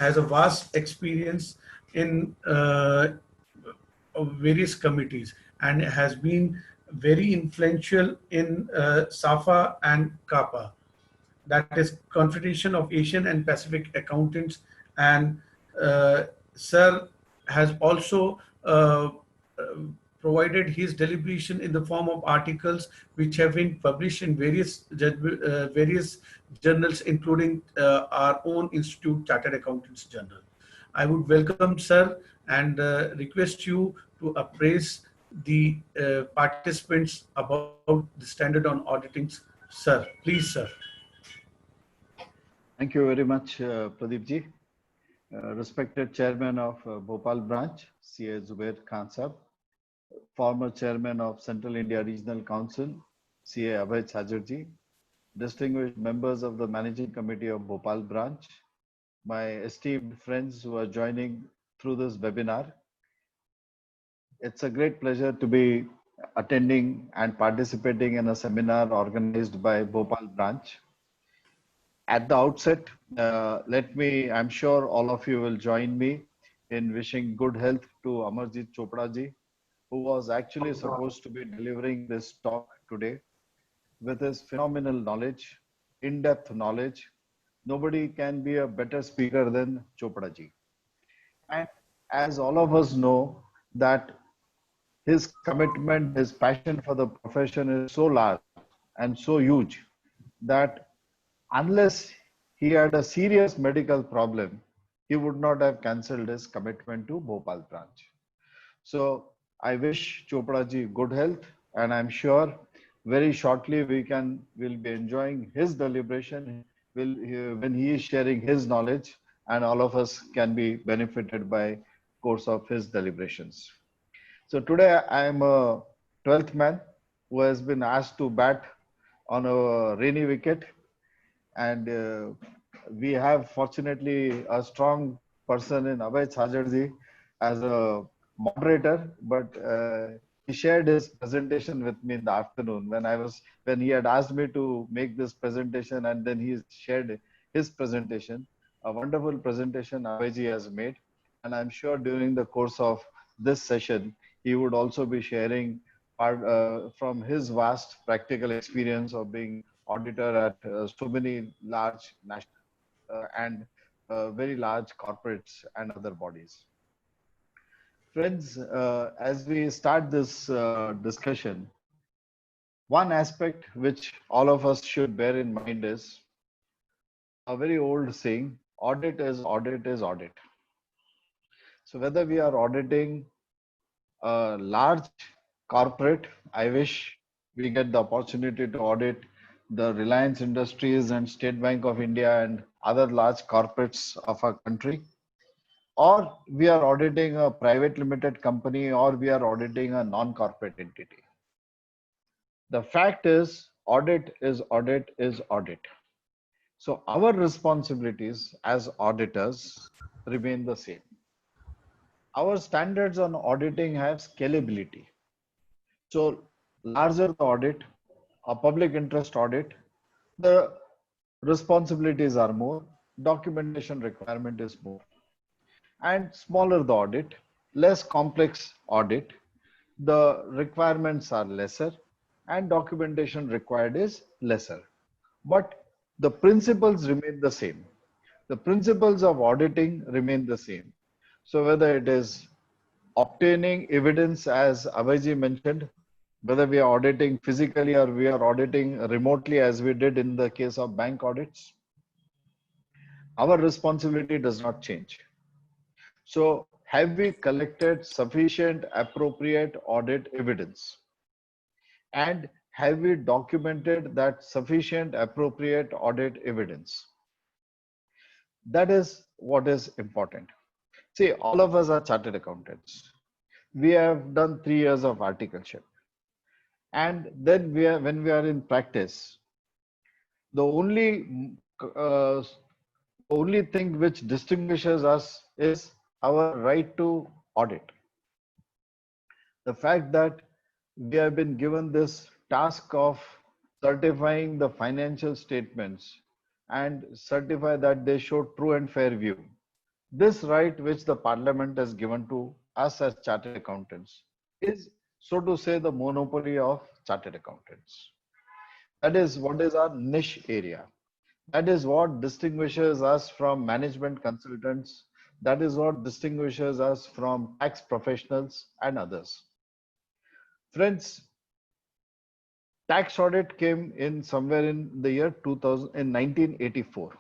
has a vast experience in various committees and has been very influential in SAFA and CAPA, that is Confederation of Asian and Pacific Accountants. And Sir has also provided his deliberation in the form of articles which have been published in various journals, including our own Institute Chartered Accountants Journal. I would welcome Sir and request you to appraise the participants about the standard on auditing. Sir, please, sir. Thank you very much, Pradeep ji. Respected Chairman of Bhopal Branch, CA Zubair Khan Sahab, former Chairman of Central India Regional Council, CA Abhay Chhajar ji, distinguished members of the Managing Committee of Bhopal Branch, my esteemed friends who are joining through this webinar. It's a great pleasure to be attending and participating in a seminar organized by Bhopal Branch. At the outset, I'm sure all of you will join me in wishing good health to Amarjit Chopra ji, who was actually supposed to be delivering this talk today. With his phenomenal knowledge, in-depth knowledge, nobody can be a better speaker than Chopra ji. And as all of us know that his commitment, his passion for the profession is so large and so huge that unless he had a serious medical problem, he would not have cancelled his commitment to Bhopal branch. So I wish Chopra ji good health, and I'm sure very shortly we'll be enjoying his deliberation when he is sharing his knowledge, and all of us can be benefited by course of his deliberations. So today I am a 12th man who has been asked to bat on a rainy wicket, and we have fortunately a strong person in Abhay Chhajar ji as a moderator, but he shared his presentation with me in the afternoon when he had asked me to make this presentation, and then he shared his presentation. A wonderful presentation Abhay ji has made, and I'm sure during the course of this session he would also be sharing from his vast practical experience of being auditor at so many large national and very large corporates and other bodies. Friends, as we start this discussion, one aspect which all of us should bear in mind is a very old saying: audit is audit is audit. So whether we are auditing a large corporate, I wish we get the opportunity to audit the Reliance Industries and State Bank of India and other large corporates of our country, or we are auditing a private limited company, or we are auditing a non-corporate entity. The fact is, audit is audit is audit. So our responsibilities as auditors remain the same. Our standards on auditing have scalability. So larger the audit, a public interest audit, the responsibilities are more, documentation requirement is more. And smaller the audit, less complex audit, the requirements are lesser and documentation required is lesser. But the principles remain the same. The principles of auditing remain the same. So whether it is obtaining evidence, as Abhayji mentioned, whether we are auditing physically or we are auditing remotely, as we did in the case of bank audits, our responsibility does not change. So have we collected sufficient appropriate audit evidence? And have we documented that sufficient appropriate audit evidence? That is what is important. See, all of us are chartered accountants. We have done 3 years of articleship. And then when we are in practice, the only thing which distinguishes us is our right to audit. The fact that we have been given this task of certifying the financial statements and certify that they show true and fair view. This right which the parliament has given to us as chartered accountants is, so to say, the monopoly of chartered accountants. That is what is our niche area. That is what distinguishes us from management consultants. That is what distinguishes us from tax professionals and others. Friends, tax audit came in somewhere in the year 2000, in 1984.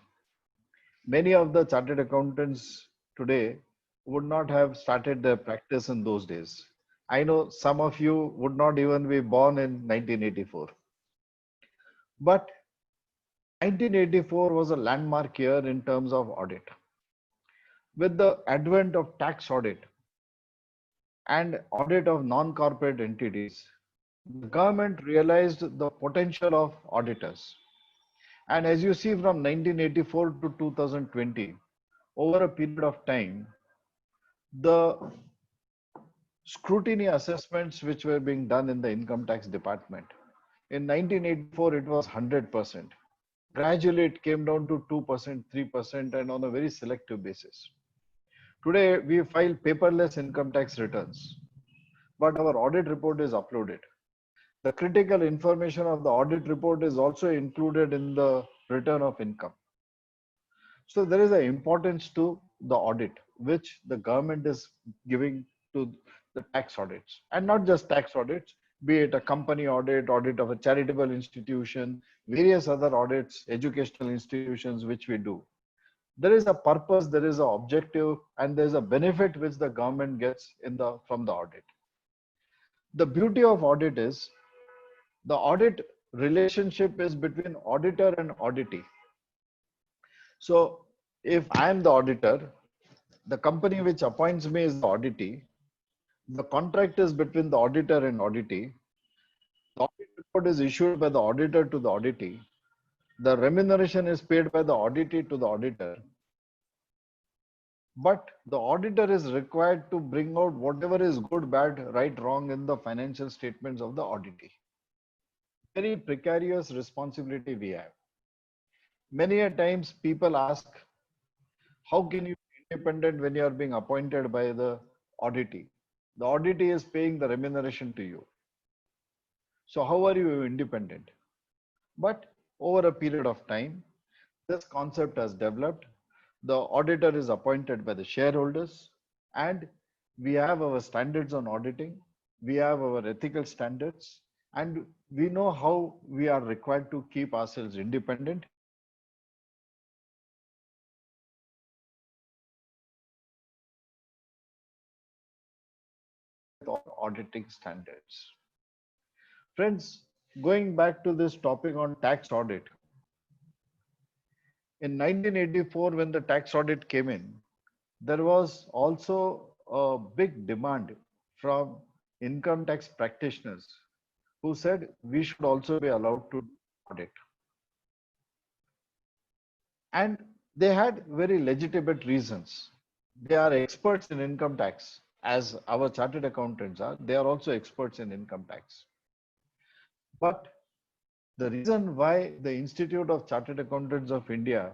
Many of the chartered accountants today would not have started their practice in those days. I know some of you would not even be born in 1984. But 1984 was a landmark year in terms of audit. With the advent of tax audit and audit of non-corporate entities, the government realized the potential of auditors. And as you see from 1984 to 2020, over a period of time, the scrutiny assessments which were being done in the income tax department, in 1984 it was 100%. Gradually it came down to 2%, 3%, and on a very selective basis. Today we file paperless income tax returns, but our audit report is uploaded. The critical information of the audit report is also included in the return of income. So there is an importance to the audit, which the government is giving to the tax audits, and not just tax audits, be it a company audit, audit of a charitable institution, various other audits, educational institutions, which we do. There is a purpose, there is an objective, and there is a benefit which the government gets from the audit. The beauty of audit is the audit relationship is between auditor and auditee. So if I am the auditor, the company which appoints me is the auditee. The contract is between the auditor and auditee. The audit report is issued by the auditor to the auditee. The remuneration is paid by the auditee to the auditor. But the auditor is required to bring out whatever is good, bad, right, wrong in the financial statements of the auditee. Very precarious responsibility we have. Many a times people ask, how can you be independent when you are being appointed by the auditee? The auditee is paying the remuneration to you. So how are you independent? But over a period of time, this concept has developed. The auditor is appointed by the shareholders, and we have our standards on auditing. We have our ethical standards, and we know how we are required to keep ourselves independent. Auditing standards. Friends, going back to this topic on tax audit, in 1984, when the tax audit came in, there was also a big demand from income tax practitioners who said we should also be allowed to audit. And they had very legitimate reasons. They are experts in income tax, as our chartered accountants are. They are also experts in income tax. But the reason why the Institute of Chartered Accountants of India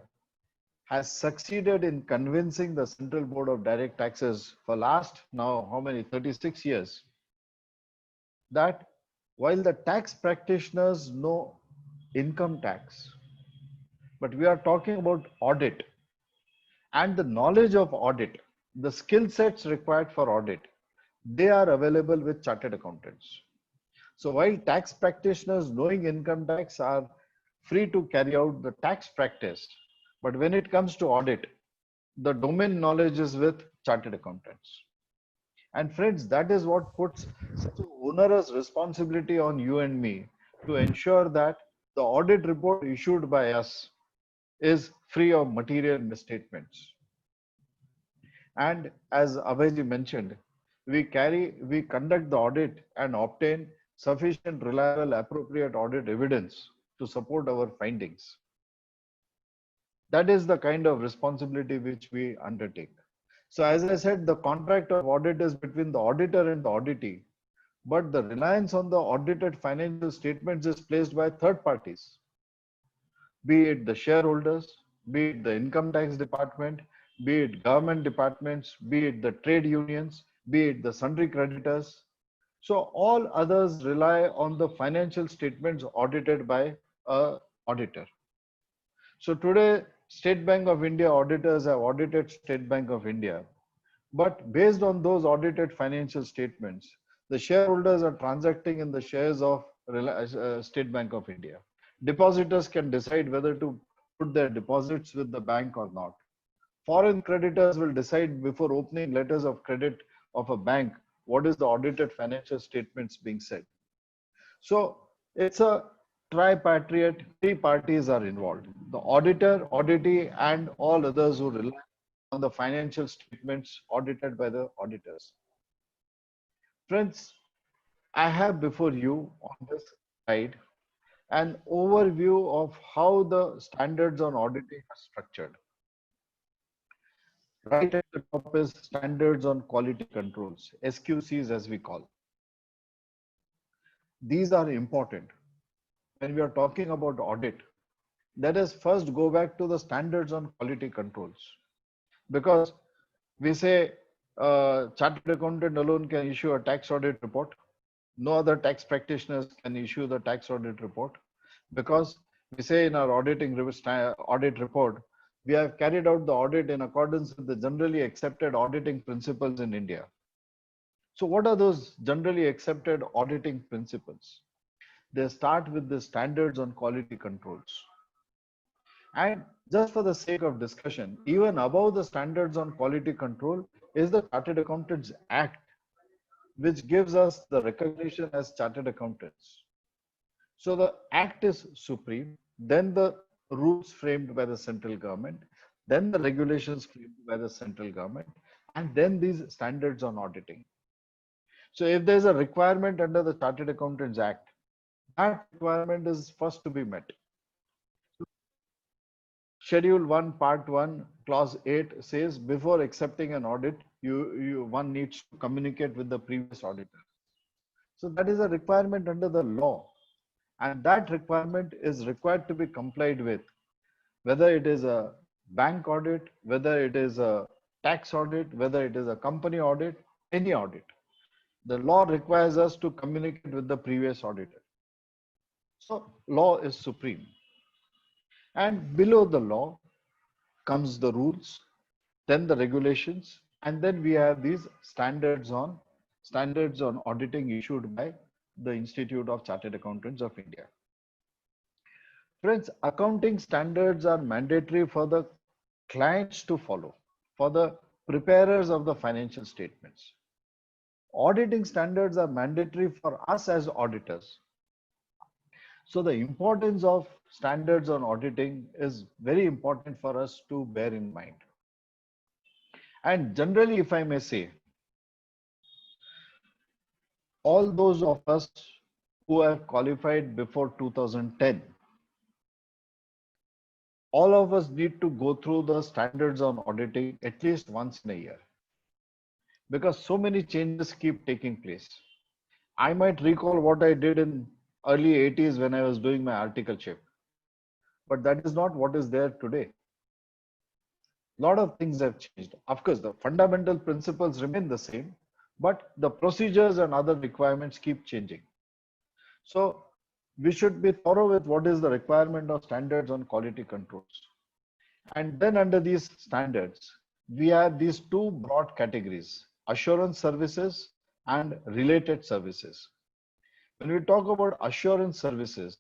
has succeeded in convincing the Central Board of Direct Taxes for last now how many 36 years, that while the tax practitioners know income tax, but we are talking about audit and the knowledge of audit, the skill sets required for audit, they are available with chartered accountants. So while tax practitioners knowing income tax are free to carry out the tax practice, but when it comes to audit, the domain knowledge is with chartered accountants. And friends, that is what puts such an onerous responsibility on you and me to ensure that the audit report issued by us is free of material misstatements. And as Abhayji mentioned, we conduct the audit and obtain sufficient, reliable, appropriate audit evidence to support our findings. That is the kind of responsibility which we undertake. So as I said, the contract of audit is between the auditor and the auditee, but the reliance on the audited financial statements is placed by third parties, be it the shareholders, be it the income tax department, be it government departments, be it the trade unions, be it the sundry creditors. So all others rely on the financial statements audited by a auditor. So today, State Bank of India auditors have audited State Bank of India. But based on those audited financial statements, the shareholders are transacting in the shares of State Bank of India. Depositors can decide whether to put their deposits with the bank or not. Foreign creditors will decide before opening letters of credit of a bank what is the audited financial statements being said. So it's a tripartite, three parties are involved. The auditor, auditee, and all others who rely on the financial statements audited by the auditors. Friends, I have before you on this slide an overview of how the standards on auditing are structured. Right at the top is standards on quality controls, SQCs as we call. These are important. When we are talking about audit, let us first go back to the standards on quality controls. Because we say chartered accountant alone can issue a tax audit report. No other tax practitioners can issue the tax audit report, because we say in our audit report, we have carried out the audit in accordance with the generally accepted auditing principles in India. So what are those generally accepted auditing principles? They start with the standards on quality controls. And just for the sake of discussion, even above the standards on quality control is the Chartered Accountants Act, which gives us the recognition as chartered accountants. So the act is supreme, then the rules framed by the central government, then the regulations framed by the central government, and then these standards on auditing. So if there's a requirement under the Chartered Accountants Act, that requirement is first to be met. Schedule 1, Part 1, Clause 8 says before accepting an audit, one needs to communicate with the previous auditor. So that is a requirement under the law, and that requirement is required to be complied with, whether it is a bank audit, whether it is a tax audit, whether it is a company audit, any audit. The law requires us to communicate with the previous auditor. So law is supreme. And below the law comes the rules, then the regulations, and then we have these standards on auditing issued by the Institute of Chartered Accountants of India. Friends, accounting standards are mandatory for the clients to follow, for the preparers of the financial statements. Auditing standards are mandatory for us as auditors. So the importance of standards on auditing is very important for us to bear in mind. And generally, if I may say, all those of us who have qualified before 2010, all of us need to go through the standards on auditing at least once in a year, because so many changes keep taking place. I might recall what I did in early 80s when I was doing my articleship, but that is not what is there today. A lot of things have changed. Of course, the fundamental principles remain the same, but the procedures and other requirements keep changing. So we should be thorough with what is the requirement of standards on quality controls. And then under these standards, we have these two broad categories: assurance services and related services. When we talk about assurance services,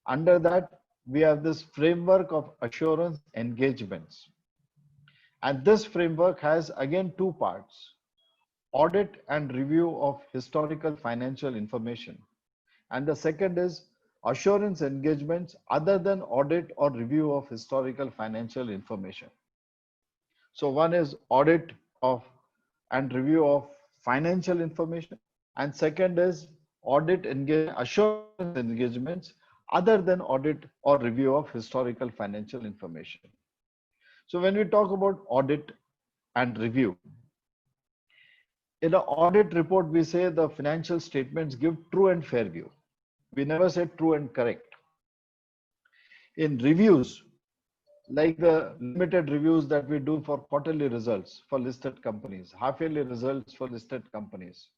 under that we have this framework of assurance engagements. And this framework has again two parts: audit and review of historical financial information. And the second is assurance engagements other than audit or review of historical financial information. So one is audit of and review of financial information, and second is assurance engagements other than audit or review of historical financial information. So when we talk about audit and review, in an audit report, we say the financial statements give true and fair view. We never say true and correct. In reviews, like the limited reviews that we do for quarterly results for listed companies, half-yearly results for listed companies.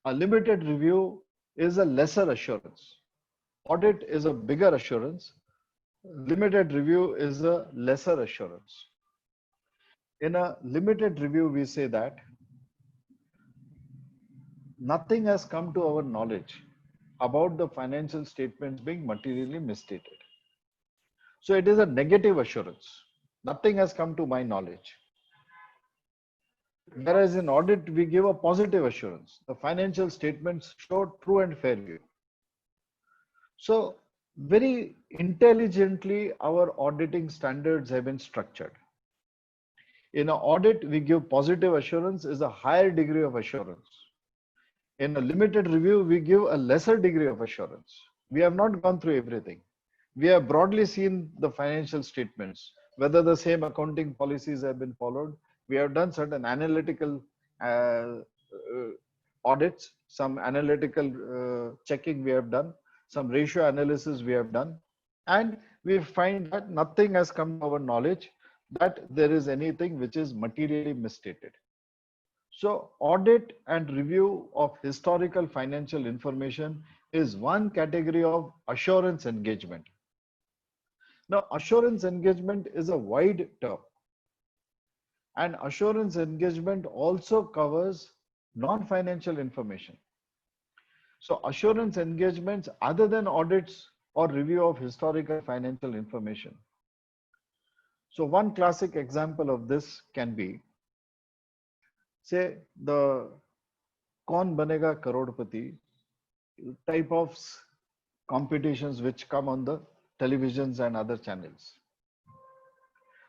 A limited review is a lesser assurance. Audit is a bigger assurance. Limited review is a lesser assurance. In a limited review, we say that nothing has come to our knowledge about the financial statements being materially misstated. So it is a negative assurance. Nothing has come to my knowledge. Whereas in audit, we give a positive assurance. The financial statements show true and fair view. So very intelligently, our auditing standards have been structured. In an audit, we give positive assurance is a higher degree of assurance. In a limited review, we give a lesser degree of assurance. We have not gone through everything. We have broadly seen the financial statements, whether the same accounting policies have been followed. We have done certain analytical audits, some analytical checking we have done, some ratio analysis we have done, and we find that nothing has come to our knowledge that there is anything which is materially misstated. So audit and review of historical financial information is one category of assurance engagement. Now, assurance engagement is a wide term, and assurance engagement also covers non-financial information. So assurance engagements other than audits or review of historical financial information. So one classic example of this can be, say, the Kaun Banega Karodpati type of competitions which come on the televisions and other channels.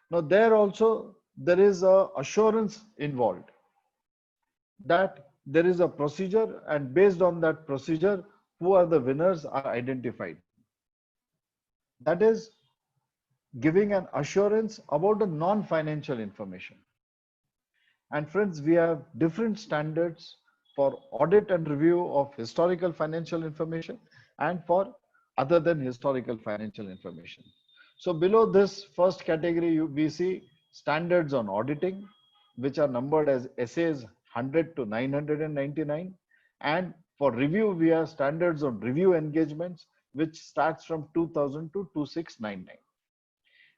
Now there also there is a assurance involved that there is a procedure, and based on that procedure, who are the winners are identified. That is giving an assurance about the non-financial information. And friends, we have different standards for audit and review of historical financial information and for other than historical financial information. So below this first category, we see standards on auditing, which are numbered as SAs 100 to 999. And for review, we have standards on review engagements, which starts from 2000 to 2699.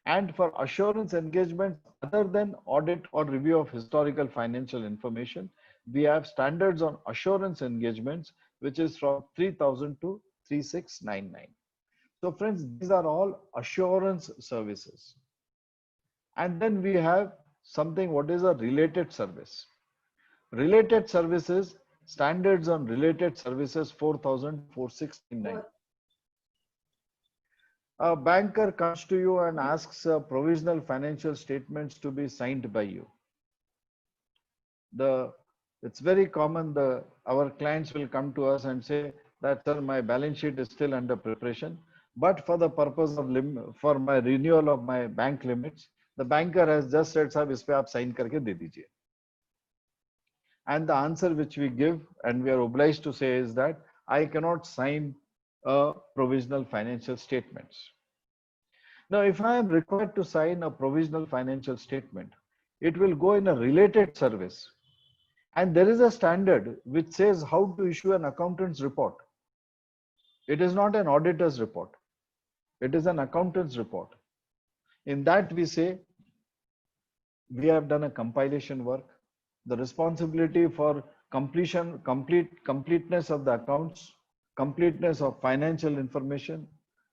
And for assurance engagements other than audit or review of historical financial information, we have standards on assurance engagements, which is from 3000 to 3699. So friends, these are all assurance services. And then we have something, what is a related service? Related services, standards on related services 4000-4699. A banker comes to you and asks provisional financial statements to be signed by you. It's very common, our clients will come to us and say that, sir, my balance sheet is still under preparation, but for the purpose of for my renewal of my bank limits, the banker has just said, sir, इस पे आप sign करके दे दीजिए. And the answer which we give, and we are obliged to say, is that I cannot sign a provisional financial statements. Now, if I am required to sign a provisional financial statement, it will go in a related service. And there is a standard which says how to issue an accountant's report. It is not an auditor's report. It is an accountant's report. In that we say, we have done a compilation work. The responsibility for completeness of the accounts, completeness of financial information,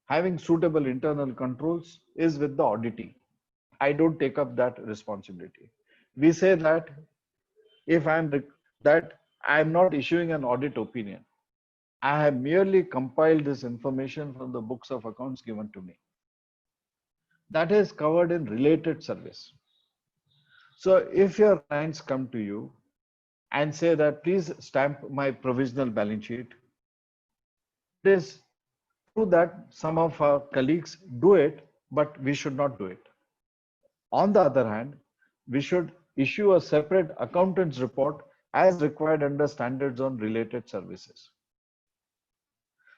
having suitable internal controls is with the auditee. I don't take up that responsibility. We say that if I am not issuing an audit opinion, I have merely compiled this information from the books of accounts given to me. That is covered in related service. So if your clients come to you and say that, please stamp my provisional balance sheet, it is true that some of our colleagues do it, but we should not do it. On the other hand, we should issue a separate accountant's report as required under standards on related services.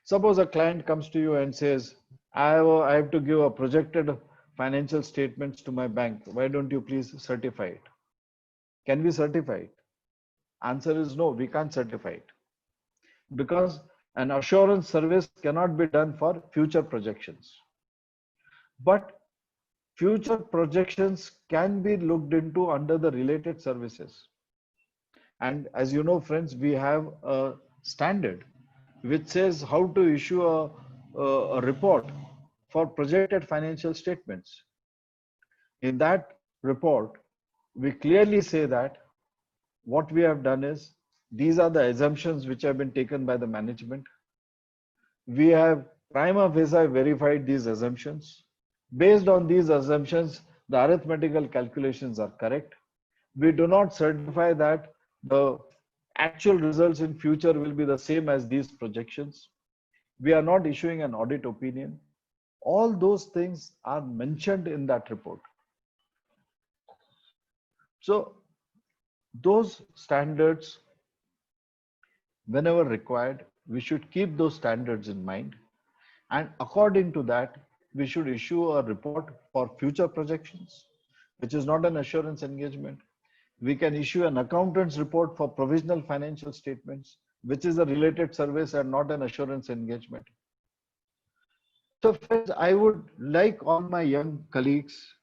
Suppose a client comes to you and says, I have to give a projected financial statements to my bank. Why don't you please certify it? Can we certify it? Answer is no, we can't certify it. Because an assurance service cannot be done for future projections. But future projections can be looked into under the related services. And as you know, friends, we have a standard which says how to issue a report for projected financial statements. In that report, we clearly say that what we have done is these are the assumptions which have been taken by the management. We have prima facie verified these assumptions. Based on these assumptions, the arithmetical calculations are correct. We do not certify that the actual results in future will be the same as these projections. We are not issuing an audit opinion. All those things are mentioned in that report. So those standards, whenever required, we should keep those standards in mind. And according to that, we should issue a report for future projections, which is not an assurance engagement. We can issue an accountant's report for provisional financial statements, which is a related service and not an assurance engagement. So friends, I would like all my young colleagues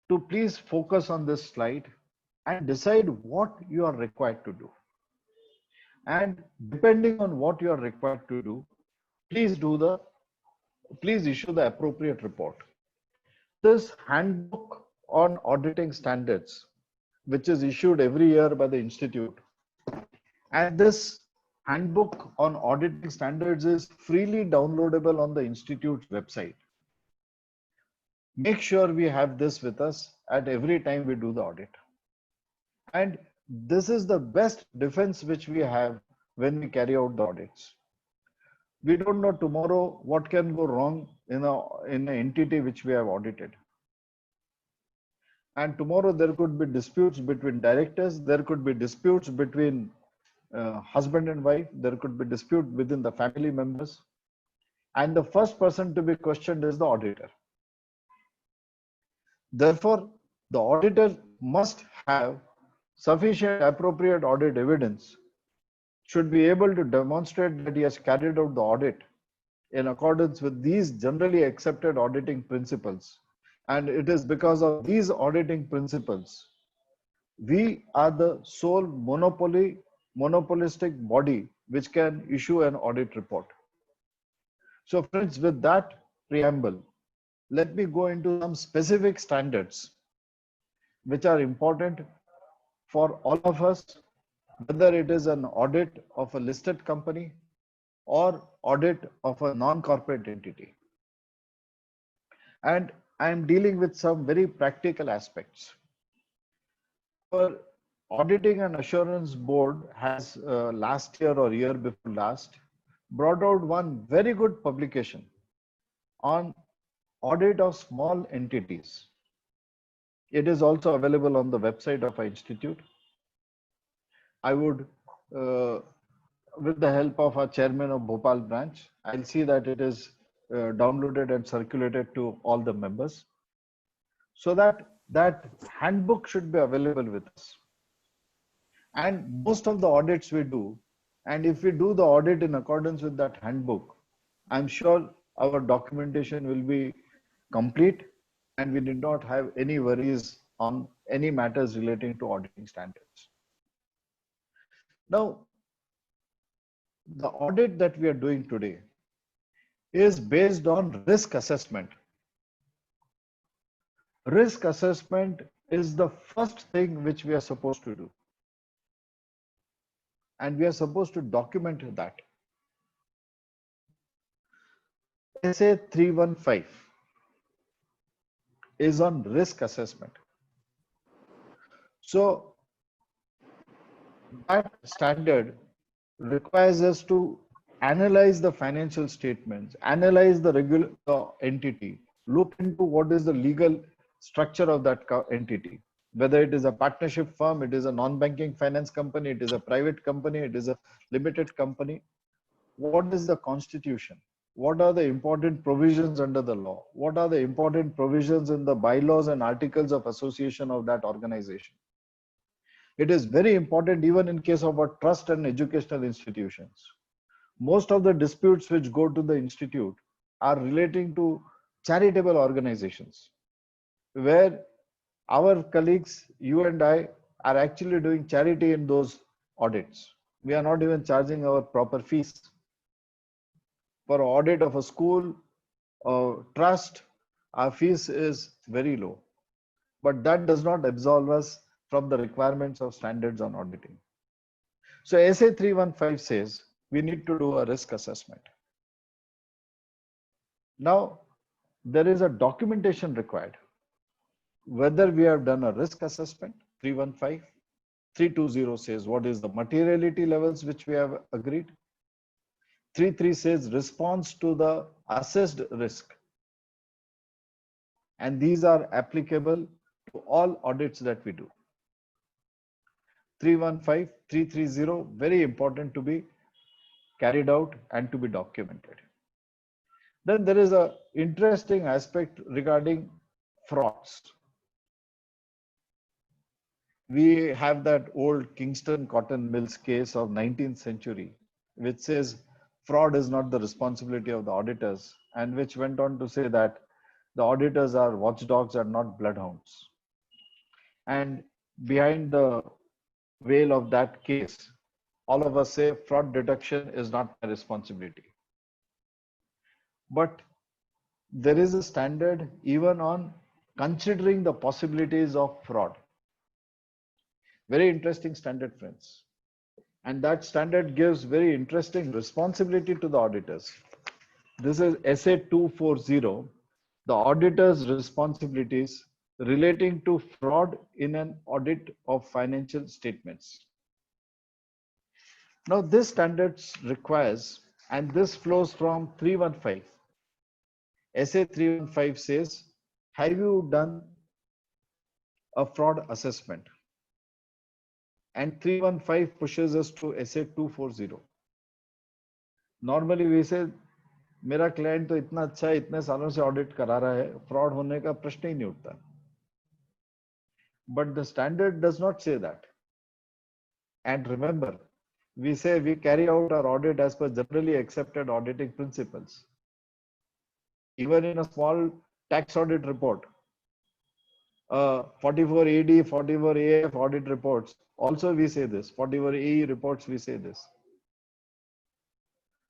to please focus on this slide and decide what you are required to do. And depending on what you are required to do, please issue the appropriate report. This handbook on auditing standards, which is issued every year by the Institute, and this handbook on auditing standards is freely downloadable on the Institute's website. Make sure we have this with us at every time we do the audit. And this is the best defense which we have when we carry out the audits. We don't know tomorrow what can go wrong in an entity which we have audited. And tomorrow there could be disputes between directors, there could be disputes between husband and wife, there could be dispute within the family members. And the first person to be questioned is the auditor. Therefore, the auditor must have sufficient appropriate audit evidence, should be able to demonstrate that he has carried out the audit in accordance with these generally accepted auditing principles. And it is because of these auditing principles, we are the sole monopolistic body which can issue an audit report. So friends, with that preamble, let me go into some specific standards which are important for all of us, whether it is an audit of a listed company or audit of a non-corporate entity. And I am dealing with some very practical aspects. Our Auditing and Assurance Board has last year or year before last brought out one very good publication on audit of small entities. It is also available on the website of our institute. I would, with the help of our chairman of Bhopal branch, I'll see that it is downloaded and circulated to all the members, so that handbook should be available with us. And most of the audits we do, and if we do the audit in accordance with that handbook, I'm sure our documentation will be complete and we did not have any worries on any matters relating to auditing standards. Now, the audit that we are doing today is based on risk assessment. Risk assessment is the first thing which we are supposed to do. And we are supposed to document that. SA 315 is on risk assessment. So that standard requires us to analyze the financial statements, analyze the regular entity, look into what is the legal structure of that entity, whether it is a partnership firm, it is a non-banking finance company, it is a private company, it is a limited company. What is the constitution? What are the important provisions under the law? What are the important provisions in the bylaws and articles of association of that organization? It is very important even in case of our trust and educational institutions. Most of the disputes which go to the institute are relating to charitable organizations, where our colleagues, you and I, are actually doing charity in those audits. We are not even charging our proper fees. For an audit of a school or trust, our fees is very low. But that does not absolve us from the requirements of standards on auditing. So SA 315 says we need to do a risk assessment. Now, there is a documentation required. Whether we have done a risk assessment, 315, 320 says what is the materiality levels which we have agreed. 33 says response to the assessed risk. And these are applicable to all audits that we do. 315, 330, very important to be carried out and to be documented. Then there is an interesting aspect regarding frauds. We have that old Kingston Cotton Mills case of 19th century, which says fraud is not the responsibility of the auditors, and which went on to say that the auditors are watchdogs and not bloodhounds. And behind the veil of that case, all of us say fraud detection is not my responsibility. But there is a standard even on considering the possibilities of fraud. Very interesting standard, friends. And that standard gives very interesting responsibility to the auditors. This is SA 240, the auditor's responsibilities relating to fraud in an audit of financial statements. Now this standard requires, and this flows from 315. SA 315 says, have you done a fraud assessment? And 315 pushes us to SA 240. Normally we say, मेरा client तो इतना अच्छा है, इतने सालों से audit करा रहा है, fraud होने का प्रश्न ही नहीं उठता. But the standard does not say that. And remember, we say we carry out our audit as per generally accepted auditing principles. Even in a small tax audit report, 44 AD, 44 AF audit reports, also we say this, 44 AE reports, we say this.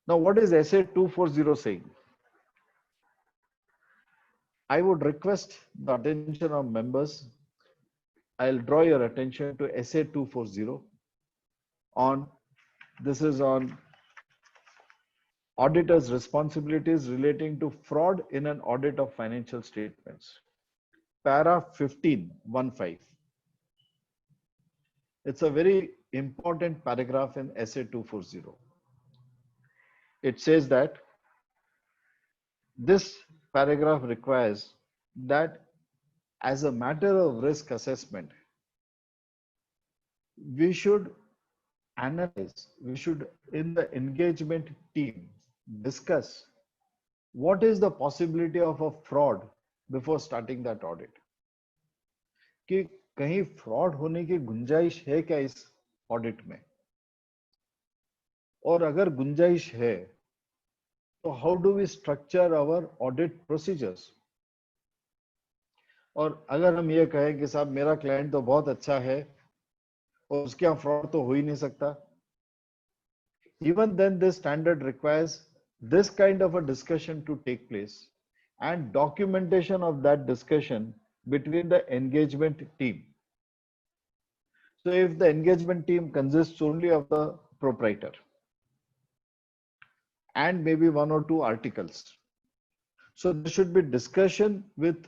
Now, what is SA 240 saying? I would request the attention of members. I'll draw your attention to SA 240 on, this is on auditor's responsibilities relating to fraud in an audit of financial statements. Para 15. It's a very important paragraph in SA 240. It says that this paragraph requires that as a matter of risk assessment, we should analyze, we should in the engagement team discuss what is the possibility of a fraud before starting that audit. कि कहीं fraud होने की गुंजाइश है क्या इस audit में? और अगर गुंजाइश है, तो how do we structure our audit procedures? और अगर हम ये कहें कि साहब मेरा client तो बहुत अच्छा है और उसके यहाँ fraud तो हो ही नहीं सकता, even then this standard requires this kind of a discussion to take place and documentation of that discussion between the engagement team. So if the engagement team consists only of the proprietor and maybe one or two articles, so there should be discussion with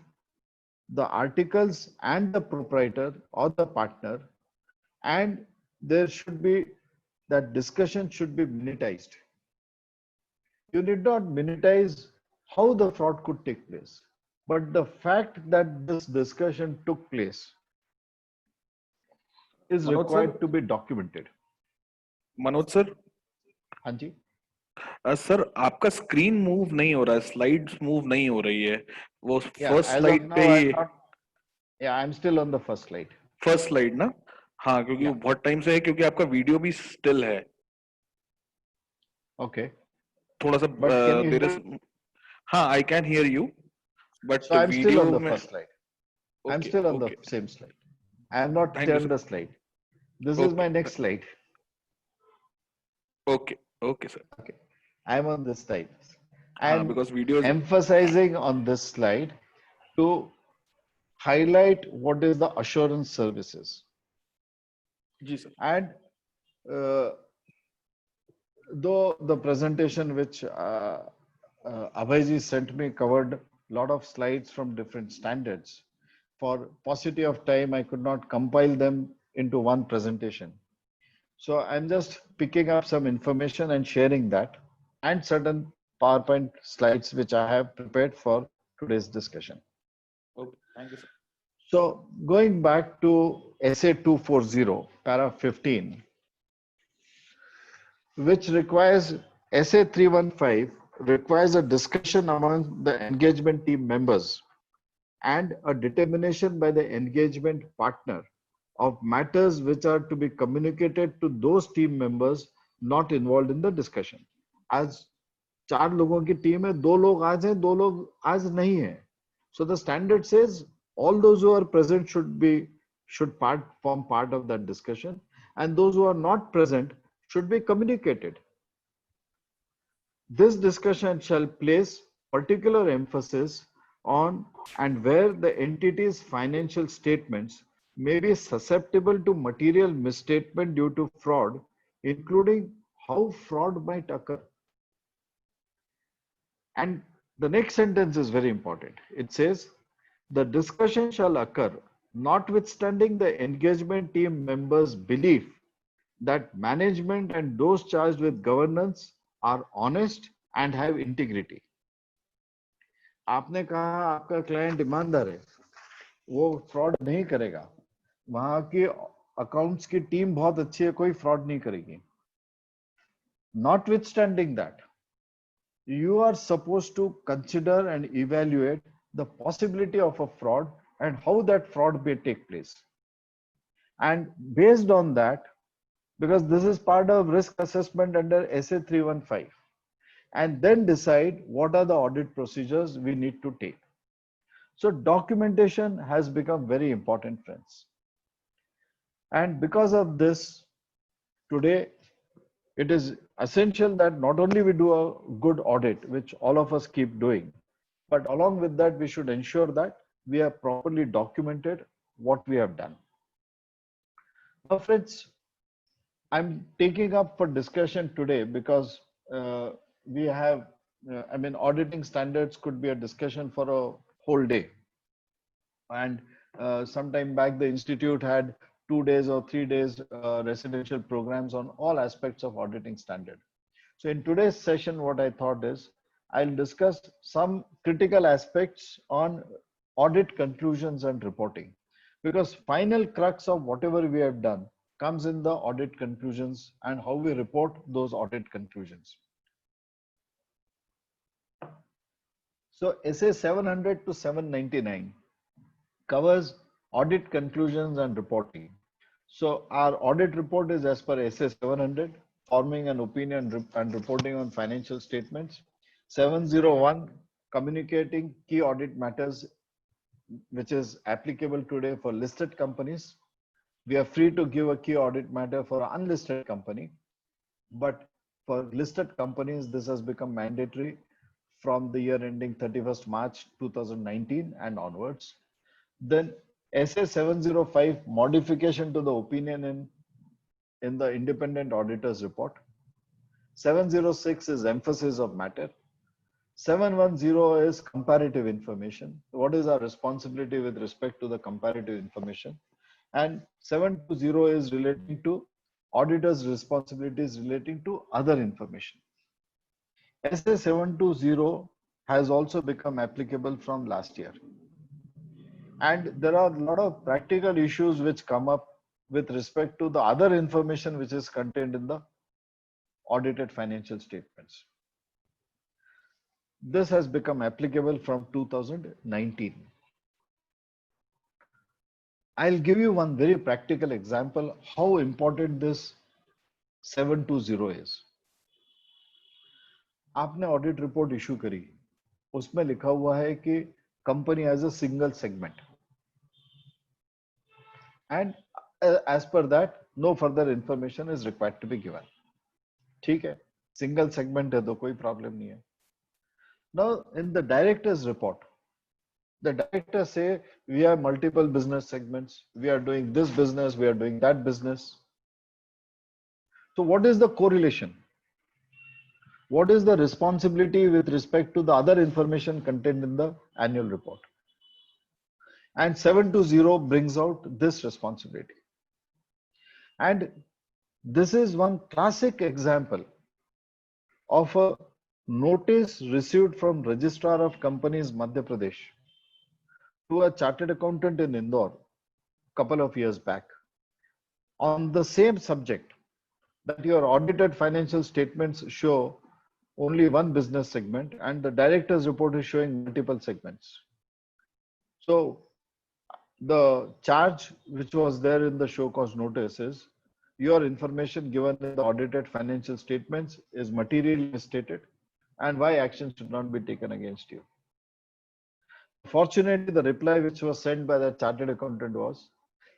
the articles and the proprietor or the partner, and there should be, that discussion should be minutized. You need not minutize how the fraud could take place, but the fact that this discussion took place is Manoj required sir? to be documented. Manoj sir, Hanji? Sir आपका screen move नहीं हो रहा है, slides move नहीं हो रही है, वो Yeah, first as of slide पे now, I'm he, not. Yeah, I'm still on the first slide. First slide ना? हाँ, क्योंकि वो Yeah. बहुत टाइम से है, क्योंकि आपका वीडियो भी स्टिल है Okay. थोड़ा सा, But can you there hear? Is, हाँ I can hear you, So but I'm still on video the में, first slide. I'm okay still on the okay, same slide. I have not thank you turned sir, the slide. This is okay my next slide. Okay okay sir, Okay. I'm on this slide. हाँ I'm because video, emphasizing on this slide to highlight what is the assurance services. जी sir, And uh, though the presentation which Abhayji sent me covered a lot of slides from different standards, for paucity of time, I could not compile them into one presentation. So I'm just picking up some information and sharing that, and certain PowerPoint slides which I have prepared for today's discussion. Okay thank you sir, So going back to SA 240, para 15, which requires SA 315 requires a discussion among the engagement team members and a determination by the engagement partner of matters which are to be communicated to those team members not involved in the discussion. आज 4 लोगों की team है, 2 लोग आज हैं, 2 लोग आज नहीं है. So the standard says all those who are present should form part of that discussion, and those who are not present should be communicated. This discussion shall place particular emphasis on and where the entity's financial statements may be susceptible to material misstatement due to fraud, including how fraud might occur. And the next sentence is very important. It says, the discussion shall occur notwithstanding the engagement team members' belief that management and those charged with governance are honest and have integrity. आपने कहा आपका client ईमानदार है, वो fraud नहीं करेगा, वहां की अकाउंट्स की टीम बहुत अच्छी है, कोई फ्रॉड नहीं करेगी. Notwithstanding that, you are supposed to consider and evaluate the possibility of a fraud and how that fraud may take place. And based on that, because this is part of risk assessment under SA 315, and then decide what are the audit procedures we need to take. So documentation has become very important, friends. And because of this, today it is essential that not only we do a good audit, which all of us keep doing, but along with that, we should ensure that we have properly documented what we have done. Now, friends, I'm taking up for discussion today because we have, I mean, auditing standards could be a discussion for a whole day. And sometime back, the Institute had 2 days or 3 days residential programs on all aspects of auditing standard. So in today's session, what I thought is I'll discuss some critical aspects on audit conclusions and reporting, because final crux of whatever we have done comes in the audit conclusions and how we report those audit conclusions. So SA 700 to 799 covers audit conclusions and reporting. So our audit report is as per SA 700, forming an opinion and reporting on financial statements. 701, communicating key audit matters, which is applicable today for listed companies. We are free to give a key audit matter for an unlisted company, but for listed companies, this has become mandatory from the year ending 31st March 2019 and onwards. Then SA 705, modification to the opinion in the independent auditor's report. 706 is emphasis of matter. 710 is comparative information. What is our responsibility with respect to the comparative information? And 720 is relating to auditor's responsibilities relating to other information. SA 720 has also become applicable from last year. And there are a lot of practical issues which come up with respect to the other information which is contained in the audited financial statements. This has become applicable from 2019. I'll give you one very practical example how important this 720 is. आपने audit report issue करी, उसमें लिखा हुआ है कि company as a single segment and as per that no further information is required to be given. ठीक है, single segment है तो कोई प्रॉब्लम नहीं है. Now in the directors report, the directors say we have multiple business segments, we are doing this business, we are doing that business. So what is the correlation? What is the responsibility with respect to the other information contained in the annual report? And 720 brings out this responsibility. And this is one classic example of a notice received from Registrar of Companies Madhya Pradesh to a chartered accountant in Indore couple of years back on the same subject, that your audited financial statements show only one business segment and the director's report is showing multiple segments. So the charge which was there in the show cause notice is your information given in the audited financial statements is materially misstated and why action should not be taken against you. Fortunately, the reply which was sent by the chartered accountant was,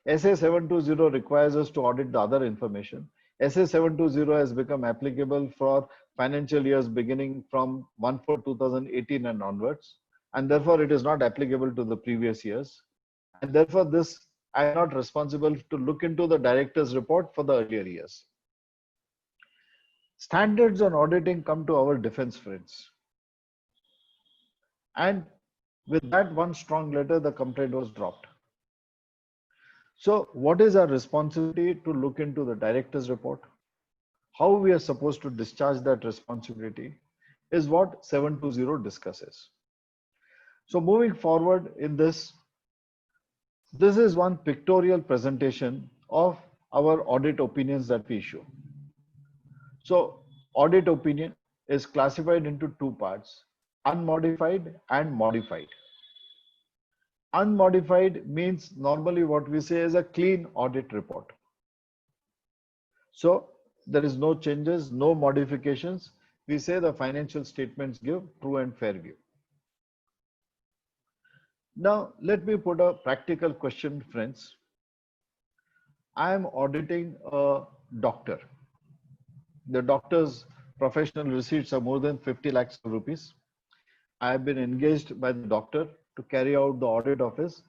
SA 720 requires us to audit the other information. SA 720 has become applicable for financial years beginning from 1/4/2018 and onwards, and therefore it is not applicable to the previous years. And therefore, this I am not responsible to look into the director's report for the earlier years. Standards on auditing come to our defense, friends. And with that one strong letter, the complaint was dropped. So what is our responsibility to look into the director's report? How we are supposed to discharge that responsibility is what 720 discusses. So moving forward in this is one pictorial presentation of our audit opinions that we issue. So audit opinion is classified into two parts, unmodified and modified. Unmodified means normally what we say is a clean audit report. So there is no changes, no modifications. We say the financial statements give true and fair view. Now let me put a practical question, friends. I am auditing a doctor. The doctor's professional receipts are more than 50 lakhs of rupees. I have been engaged by the doctor to carry out the audit of his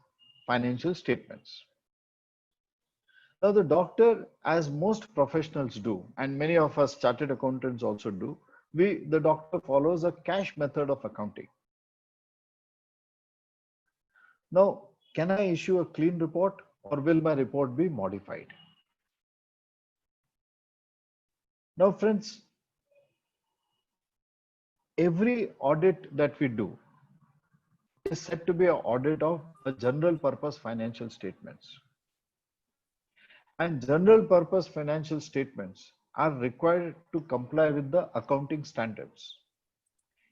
financial statements. Now the doctor, as most professionals do, and many of us chartered accountants also do, the doctor follows a cash method of accounting. Now, can I issue a clean report or will my report be modified? Now friends, every audit that we do is said to be an audit of a general purpose financial statements. And general purpose financial statements are required to comply with the accounting standards.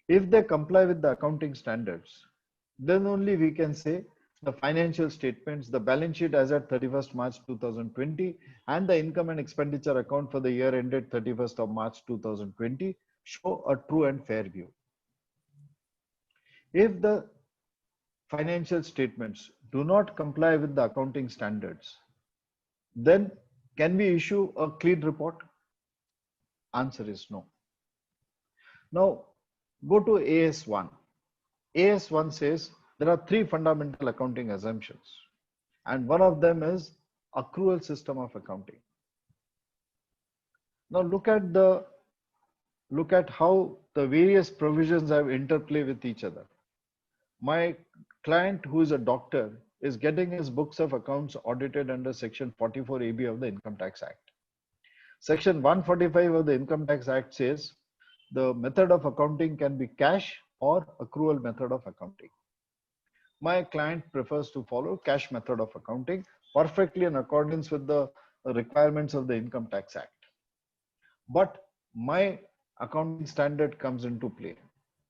If they comply with the accounting standards, then only we can say the financial statements, the balance sheet as at 31st March 2020 and the income and expenditure account for the year ended 31st of March 2020 show a true and fair view. If the financial statements do not comply with the accounting standards, then can we issue a clean report? Answer is no. Now go to AS1. AS1 says there are three fundamental accounting assumptions, and one of them is accrual system of accounting. Now look at how the various provisions have interplay with each other. My client, who is a doctor, is getting his books of accounts audited under Section 44AB of the Income Tax Act. Section 145 of the Income Tax Act says the method of accounting can be cash or accrual method of accounting. My client prefers to follow cash method of accounting, perfectly in accordance with the requirements of the Income Tax Act. But my accounting standard comes into play.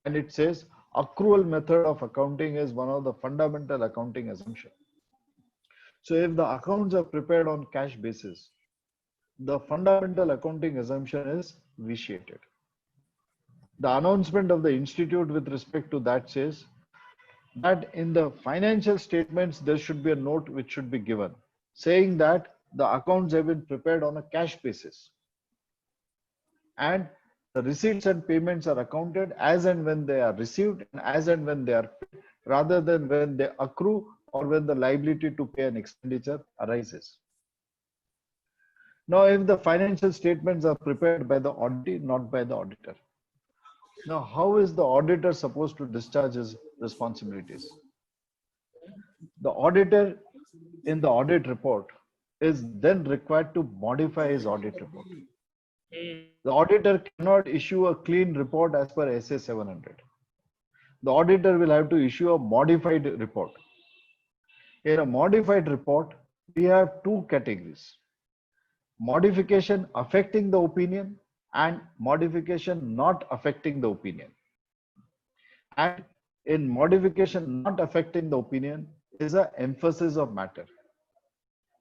And it says accrual method of accounting is one of the fundamental accounting assumptions. So if the accounts are prepared on cash basis, the fundamental accounting assumption is vitiated. The announcement of the institute with respect to that says that in the financial statements, there should be a note which should be given saying that the accounts have been prepared on a cash basis and the receipts and payments are accounted as and when they are received and as and when they are paid, rather than when they accrue or when the liability to pay an expenditure arises. Now, if the financial statements are prepared by the auditee, not by the auditor. Now, how is the auditor supposed to discharge his responsibilities? The auditor in the audit report is then required to modify his audit report. The auditor cannot issue a clean report as per SA 700. The auditor will have to issue a modified report. In a modified report, we have two categories: modification affecting the opinion and modification not affecting the opinion. And in modification not affecting the opinion is an emphasis of matter,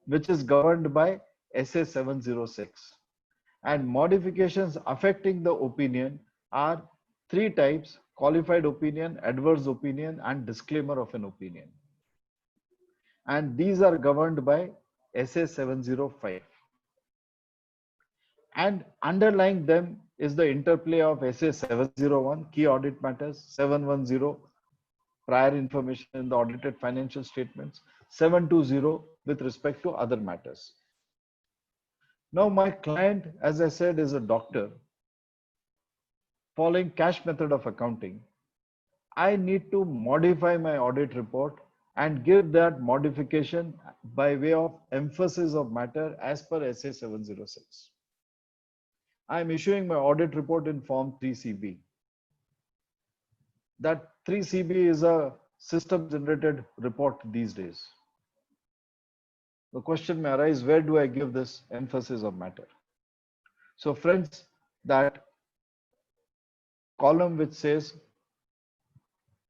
which is governed by SA 706. And modifications affecting the opinion are three types: qualified opinion, adverse opinion, and disclaimer of an opinion. And these are governed by SA 705. And underlying them is the interplay of SA 701, key audit matters, 710, prior information in the audited financial statements, 720 with respect to other matters. Now, my client, as I said, is a doctor following cash method of accounting. I need to modify my audit report and give that modification by way of emphasis of matter as per SA 706. I am issuing my audit report in form 3CB. That 3CB is a system generated report these days. The question may arise, where do I give this emphasis of matter? So friends, that column which says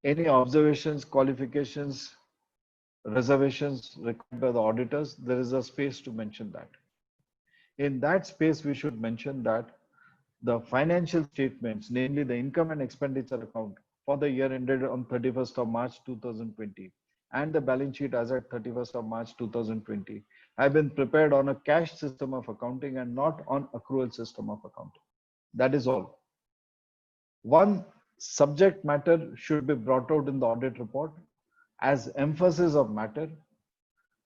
any observations, qualifications, reservations required by the auditors, there is a space to mention that. In that space, we should mention that the financial statements, namely the income and expenditure account for the year ended on 31st of March 2020 and the balance sheet as at 31st of March 2020 have been prepared on a cash system of accounting and not on accrual system of accounting. That is all. One subject matter should be brought out in the audit report as emphasis of matter,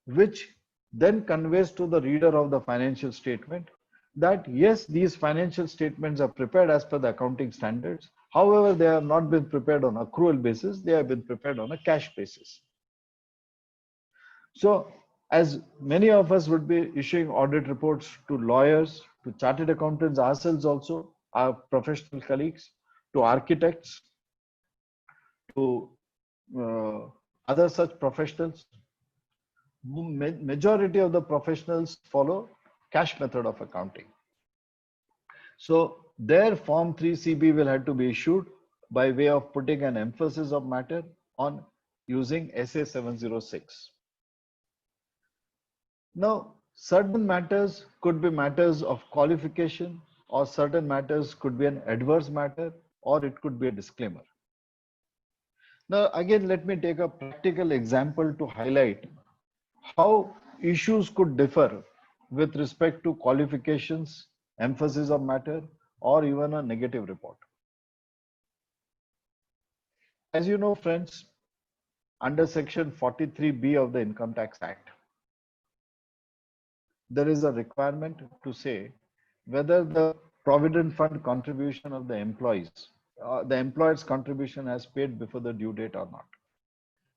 which then conveys to the reader of the financial statement that yes, these financial statements are prepared as per the accounting standards. However, they have not been prepared on accrual basis, they have been prepared on a cash basis. So as many of us would be issuing audit reports to lawyers, to chartered accountants, ourselves also, our professional colleagues, to architects, to other such professionals, majority of the professionals follow cash method of accounting. So their form 3CB will have to be issued by way of putting an emphasis of matter on using SA 706. Now, certain matters could be matters of qualification, or certain matters could be an adverse matter, or it could be a disclaimer. Now, again, let me take a practical example to highlight how issues could differ with respect to qualifications, emphasis of matter, or even a negative report. As you know, friends, under section 43B of the Income Tax Act, there is a requirement to say whether the provident fund contribution of the employees, the employer's contribution has paid before the due date or not.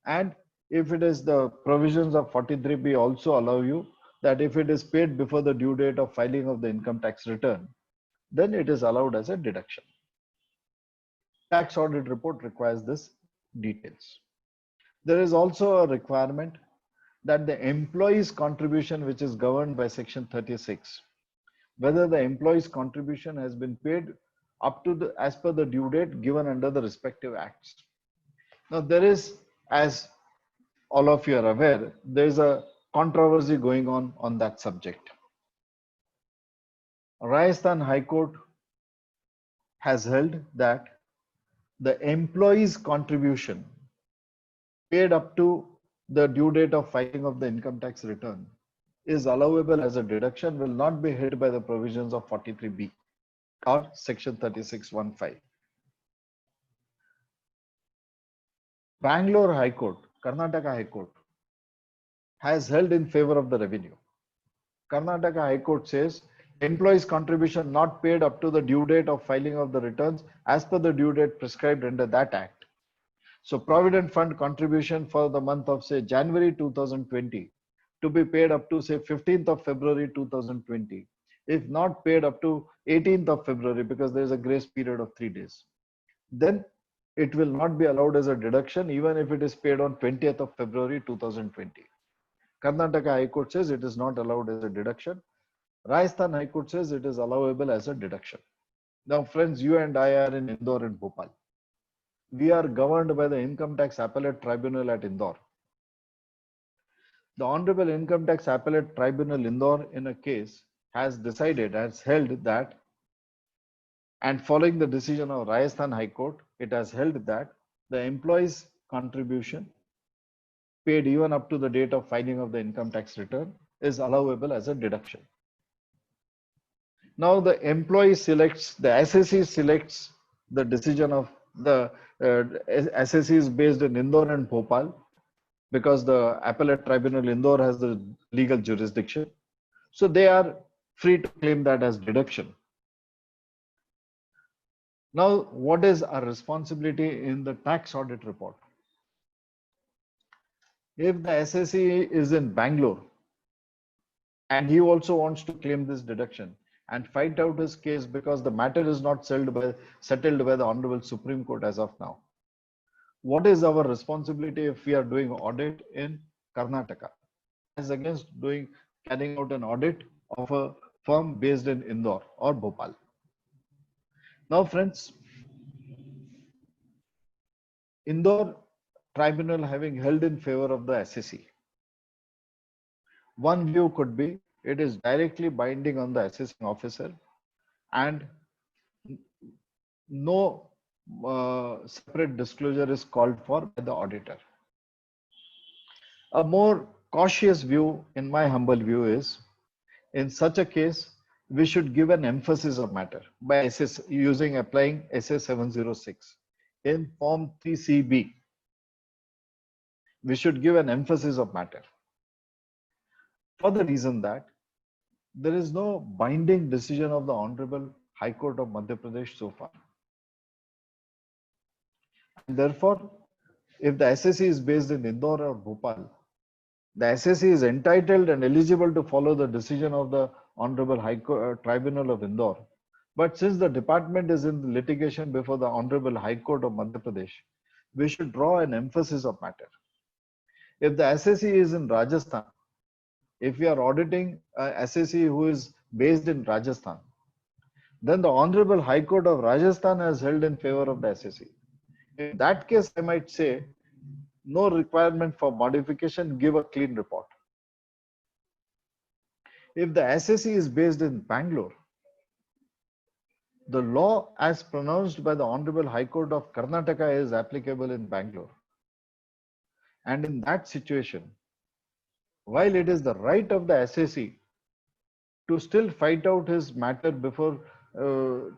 And if it is, the provisions of 43B also allow you that if it is paid before the due date of filing of the income tax return, then it is allowed as a deduction. Tax audit report requires this details. There is also a requirement that the employee's contribution, which is governed by section 36, whether the employee's contribution has been paid up to the as per the due date given under the respective acts. Now there is, as all of you are aware, there is a controversy going on that subject. Rajasthan High Court has held that the employee's contribution paid up to the due date of filing of the income tax return is allowable as a deduction, will not be hit by the provisions of 43B or section 36(1)(5). Bangalore High Court, Karnataka High Court has held in favor of the revenue. Karnataka High Court says employees' contribution not paid up to the due date of filing of the returns as per the due date prescribed under that act. So Provident Fund contribution for the month of say January 2020 to be paid up to say 15th of February 2020. If not paid up to 18th of February, because there is a grace period of 3 days, then it will not be allowed as a deduction even if it is paid on 20th of February 2020. Karnataka High Court says it is not allowed as a deduction. Rajasthan High Court says it is allowable as a deduction. Now friends, you and I are in Indore and Bhopal. We are governed by the Income Tax Appellate Tribunal at Indore. The Honorable Income Tax Appellate Tribunal Indore in a case has decided, has held that, and following the decision of Rajasthan High Court, it has held that the employee's contribution paid even up to the date of filing of the income tax return is allowable as a deduction. Now the employee selects, the assessee selects the decision of the assessee is based in Indore and Bhopal, because the Appellate Tribunal Indore has the legal jurisdiction. So they are free to claim that as deduction. Now, what is our responsibility in the tax audit report? If the assessee is in Bangalore and he also wants to claim this deduction and fight out his case because the matter is not settled by the Honorable Supreme Court as of now, what is our responsibility if we are doing audit in Karnataka as against carrying out an audit of a firm based in Indore or Bhopal? Now friends, Indore Tribunal having held in favor of the assessee, one view could be it is directly binding on the assessing officer and no separate disclosure is called for by the auditor. A more cautious view, in my humble view, is in such a case we should give an emphasis of matter by applying SS 706 in Form 3CB. We should give an emphasis of matter for the reason that there is no binding decision of the Honorable High Court of Madhya Pradesh so far. And therefore, if the assessee is based in Indore or Bhopal, the assessee is entitled and eligible to follow the decision of the Honorable High Court Tribunal of Indore. But since the department is in litigation before the Honorable High Court of Madhya Pradesh, we should draw an emphasis of matter. If the assessee is in Rajasthan, if we are auditing an assessee who is based in Rajasthan, then the Honorable High Court of Rajasthan has held in favor of the assessee. In that case, I might say, no requirement for modification, give a clean report. If the assessee is based in Bangalore, the law as pronounced by the Honorable High Court of Karnataka is applicable in Bangalore. And in that situation, while it is the right of the assessee to still fight out his matter before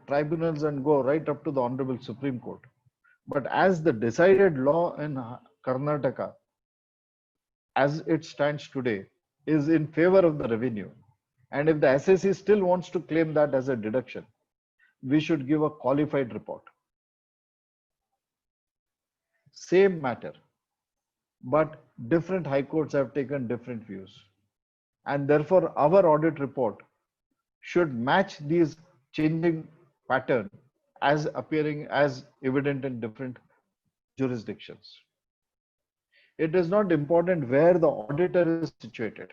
tribunals and go right up to the Honorable Supreme Court, but as the decided law in Karnataka, as it stands today, is in favor of the revenue, and if the assessee still wants to claim that as a deduction, we should give a qualified report. Same matter, but different high courts have taken different views. And therefore, our audit report should match these changing patterns as appearing as evident in different jurisdictions. It is not important where the auditor is situated.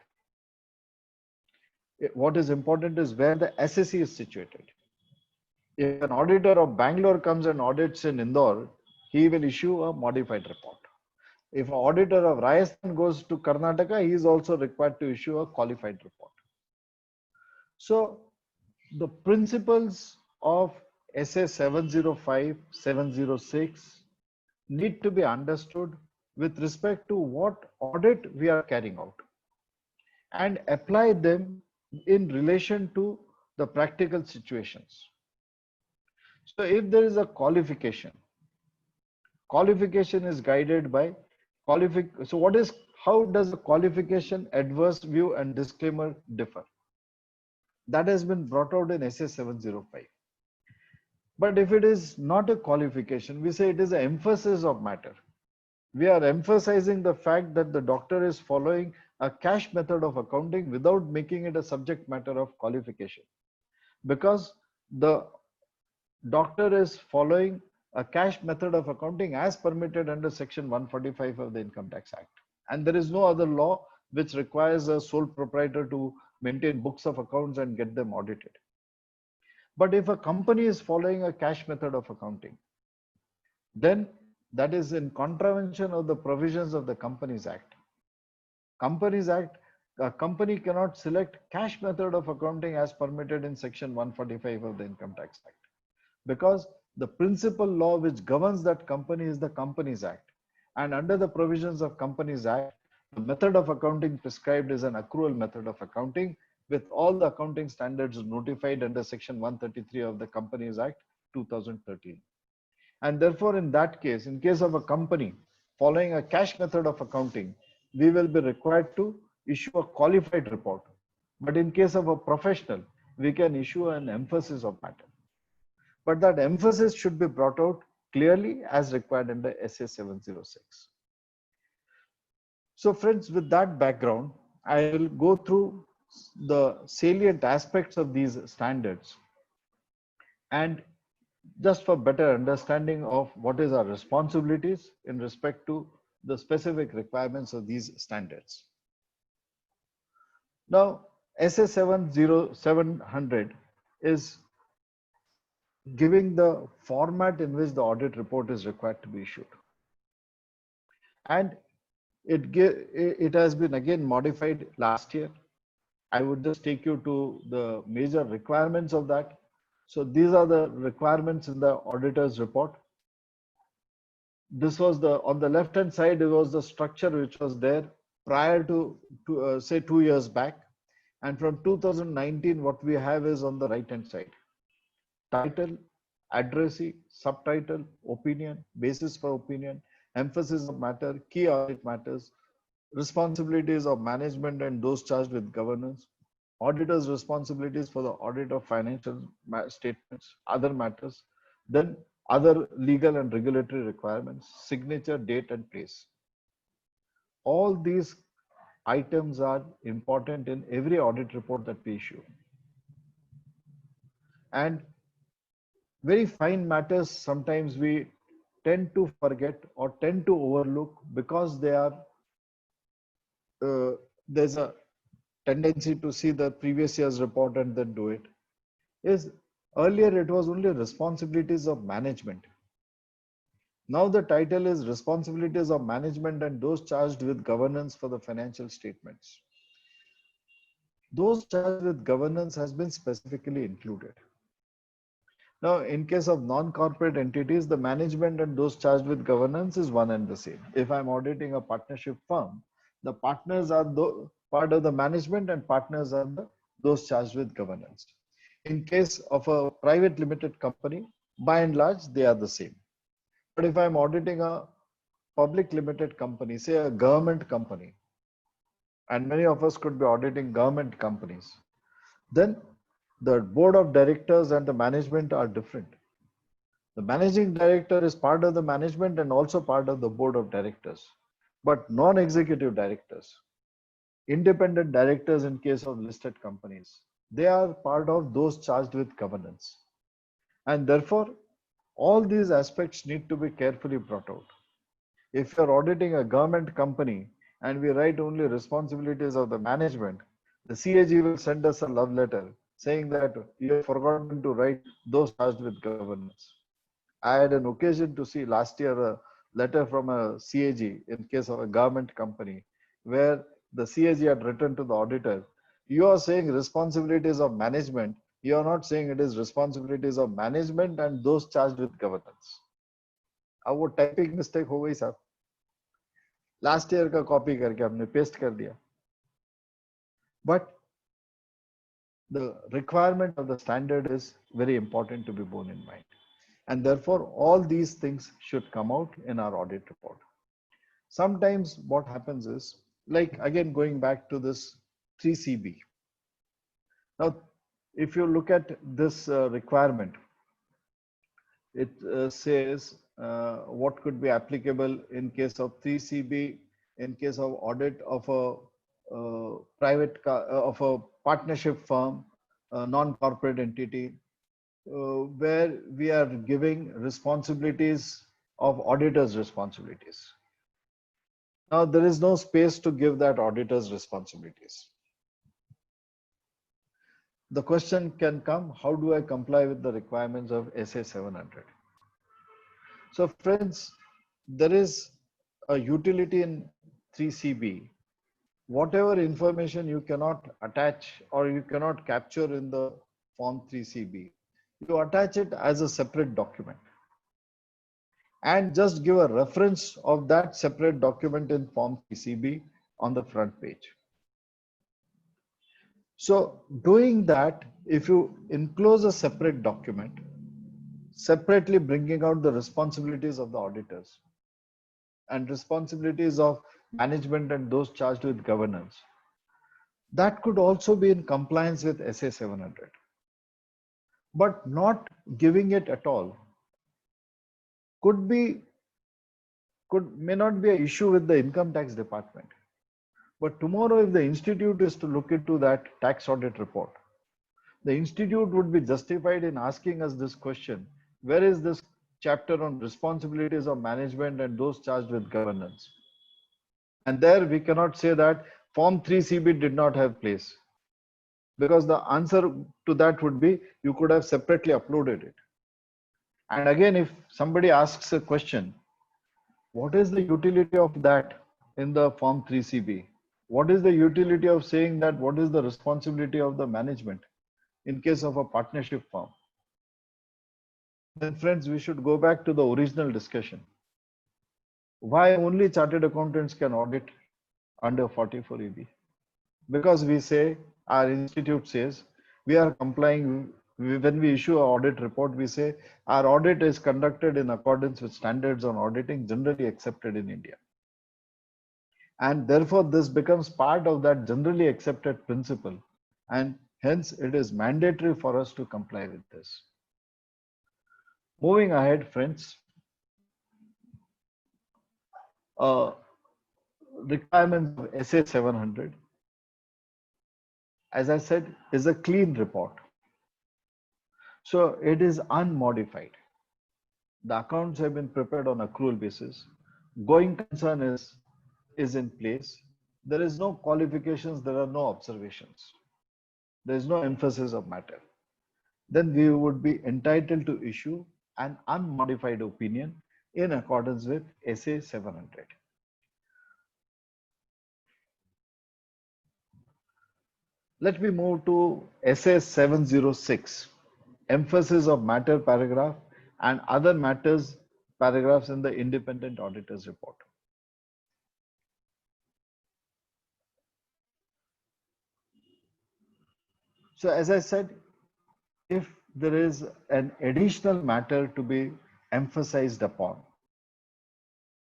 what is important is where the SSE is situated. If an auditor of Bangalore comes and audits in Indore, he will issue a modified report. If an auditor of Rajasthan goes to Karnataka, he is also required to issue a qualified report. So the principles of SA 705, 706 need to be understood with respect to what audit we are carrying out and apply them in relation to the practical situations. So if there is a qualification is guided by so how does the qualification, adverse view and disclaimer differ? That has been brought out in SA 705. But if it is not a qualification, we say it is an emphasis of matter. We are emphasizing the fact that the doctor is following a cash method of accounting without making it a subject matter of qualification. Because the doctor is following a cash method of accounting as permitted under Section 145 of the Income Tax Act. And there is no other law which requires a sole proprietor to maintain books of accounts and get them audited. But if a company is following a cash method of accounting, then that is in contravention of the provisions of the Companies Act. Companies Act, a company cannot select cash method of accounting as permitted in Section 145 of the Income Tax Act, because the principal law which governs that company is the Companies Act. And under the provisions of Companies Act, the method of accounting prescribed is an accrual method of accounting with all the accounting standards notified under Section 133 of the Companies Act 2013. And therefore, in that case, in case of a company following a cash method of accounting, we will be required to issue a qualified report. But in case of a professional, we can issue an emphasis of matter. But that emphasis should be brought out clearly as required under SA 706. So friends, with that background, I will go through the salient aspects of these standards, and just for better understanding of what is our responsibilities in respect to the specific requirements of these standards. Now, SA 700 is giving the format in which the audit report is required to be issued. And it has been again modified last year. I would just take you to the major requirements of that. So these are the requirements in the auditor's report. This was on the left hand side, it was the structure which was there prior to say 2 years back. And from 2019, what we have is on the right hand side: title, addressee, subtitle, opinion, basis for opinion, emphasis of matter, key audit matters, responsibilities of management and those charged with governance, auditor's responsibilities for the audit of financial statements, other matters, then other legal and regulatory requirements, signature, date and place. All these items are important in every audit report that we issue. And very fine matters sometimes we tend to forget or tend to overlook because they are there's a tendency to see the previous year's report and then do it. Is earlier it was only responsibilities of management. Now the title is responsibilities of management and those charged with governance for the financial statements. Those charged with governance has been specifically included. Now, in case of non-corporate entities, the management and those charged with governance is one and the same. If I'm auditing a partnership firm, the partners are part of the management and partners are those charged with governance. In case of a private limited company, by and large, they are the same. But if I'm auditing a public limited company, say a government company, and many of us could be auditing government companies, then the board of directors and the management are different. The managing director is part of the management and also part of the board of directors, but non-executive directors, independent directors in case of listed companies, they are part of those charged with governance. And therefore, all these aspects need to be carefully brought out. If you're auditing a government company and we write only responsibilities of the management, The CAG will send us a love letter saying that you have forgotten to write those charged with governance. I had an occasion to see last year a letter from a CAG in case of a government company where the CAG had written to the auditor, you are saying responsibilities of management, you are not saying it is responsibilities of management and those charged with governance. अब वो typing mistake हो गई साहब, last year का copy करके हमने paste कर दिया. But the requirement of the standard is very important to be borne in mind. And therefore, all these things should come out in our audit report. Sometimes what happens is, like again, going back to this 3CB. Now, if you look at this requirement, it says what could be applicable in case of 3CB, in case of audit of a of a partnership firm, a non-corporate entity, where we are giving responsibilities of auditors' responsibilities. Now, there is no space to give that auditors' responsibilities. The question can come, how do I comply with the requirements of SA 700? So friends, there is a utility in 3CB. Whatever information you cannot attach or you cannot capture in the form 3CB, you attach it as a separate document and just give a reference of that separate document in form 3CB on the front page. So doing that, if you enclose a separate document, separately bringing out the responsibilities of the auditors and responsibilities of management and those charged with governance, that could also be in compliance with SA 700. But not giving it at all may not be an issue with the income tax department. But tomorrow, if the institute is to look into that tax audit report, the institute would be justified in asking us this question: where is this chapter on responsibilities of management and those charged with governance? And there we cannot say that form 3CB did not have place, because the answer to that would be you could have separately uploaded it. And again, if somebody asks a question, what is the utility of that in the form 3CB? What is the utility of saying that what is the responsibility of the management in case of a partnership firm? Then friends, we should go back to the original discussion. Why only chartered accountants can audit under 44EB? Because we say, our institute says, we are complying, when we issue an audit report, we say our audit is conducted in accordance with standards on auditing generally accepted in India. And therefore, this becomes part of that generally accepted principle. And hence, it is mandatory for us to comply with this. Moving ahead, friends, requirements of SA 700, as I said, is a clean report. So it is unmodified. The accounts have been prepared on accrual basis. Going concern is in place. There is no qualifications, there are no observations. There is no emphasis of matter. Then we would be entitled to issue an unmodified opinion in accordance with SA 700. Let me move to SA 706, emphasis of matter paragraph and other matters paragraphs in the independent auditor's report. So as I said, if there is an additional matter to be emphasized upon,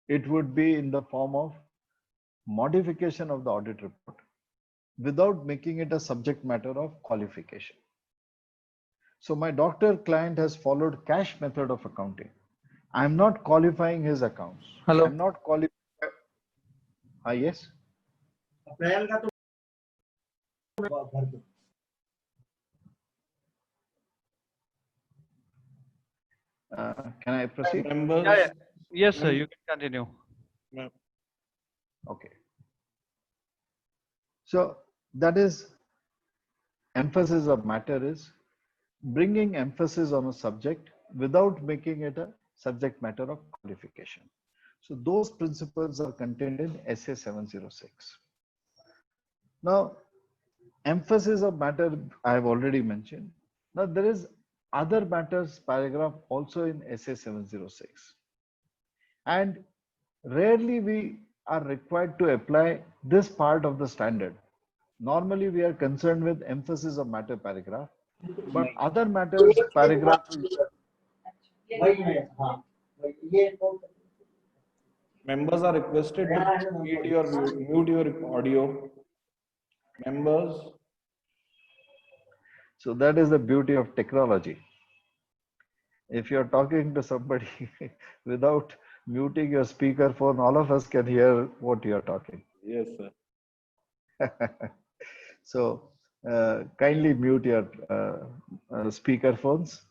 it would be in the form of modification of the audit report without making it a subject matter of qualification. So my doctor client has followed cash method of accounting. I'm not qualifying his accounts. Hello. I'm not qualifying. Yes. Can I proceed? Yeah. Yes, sir. You can continue. Okay. So that is emphasis of matter is bringing emphasis on a subject without making it a subject matter of qualification. So those principles are contained in SA 706. Now, emphasis of matter I have already mentioned. Now there is other matters paragraph also in SA 706. And rarely we are required to apply this part of the standard. Normally we are concerned with emphasis of matter paragraph, but other matters paragraph Members are requested to mute your audio. Members. so that is the beauty of technology. If you're talking to somebody without muting your speaker phone, all of us can hear what you're talking. Yes, sir. So kindly mute your speaker phones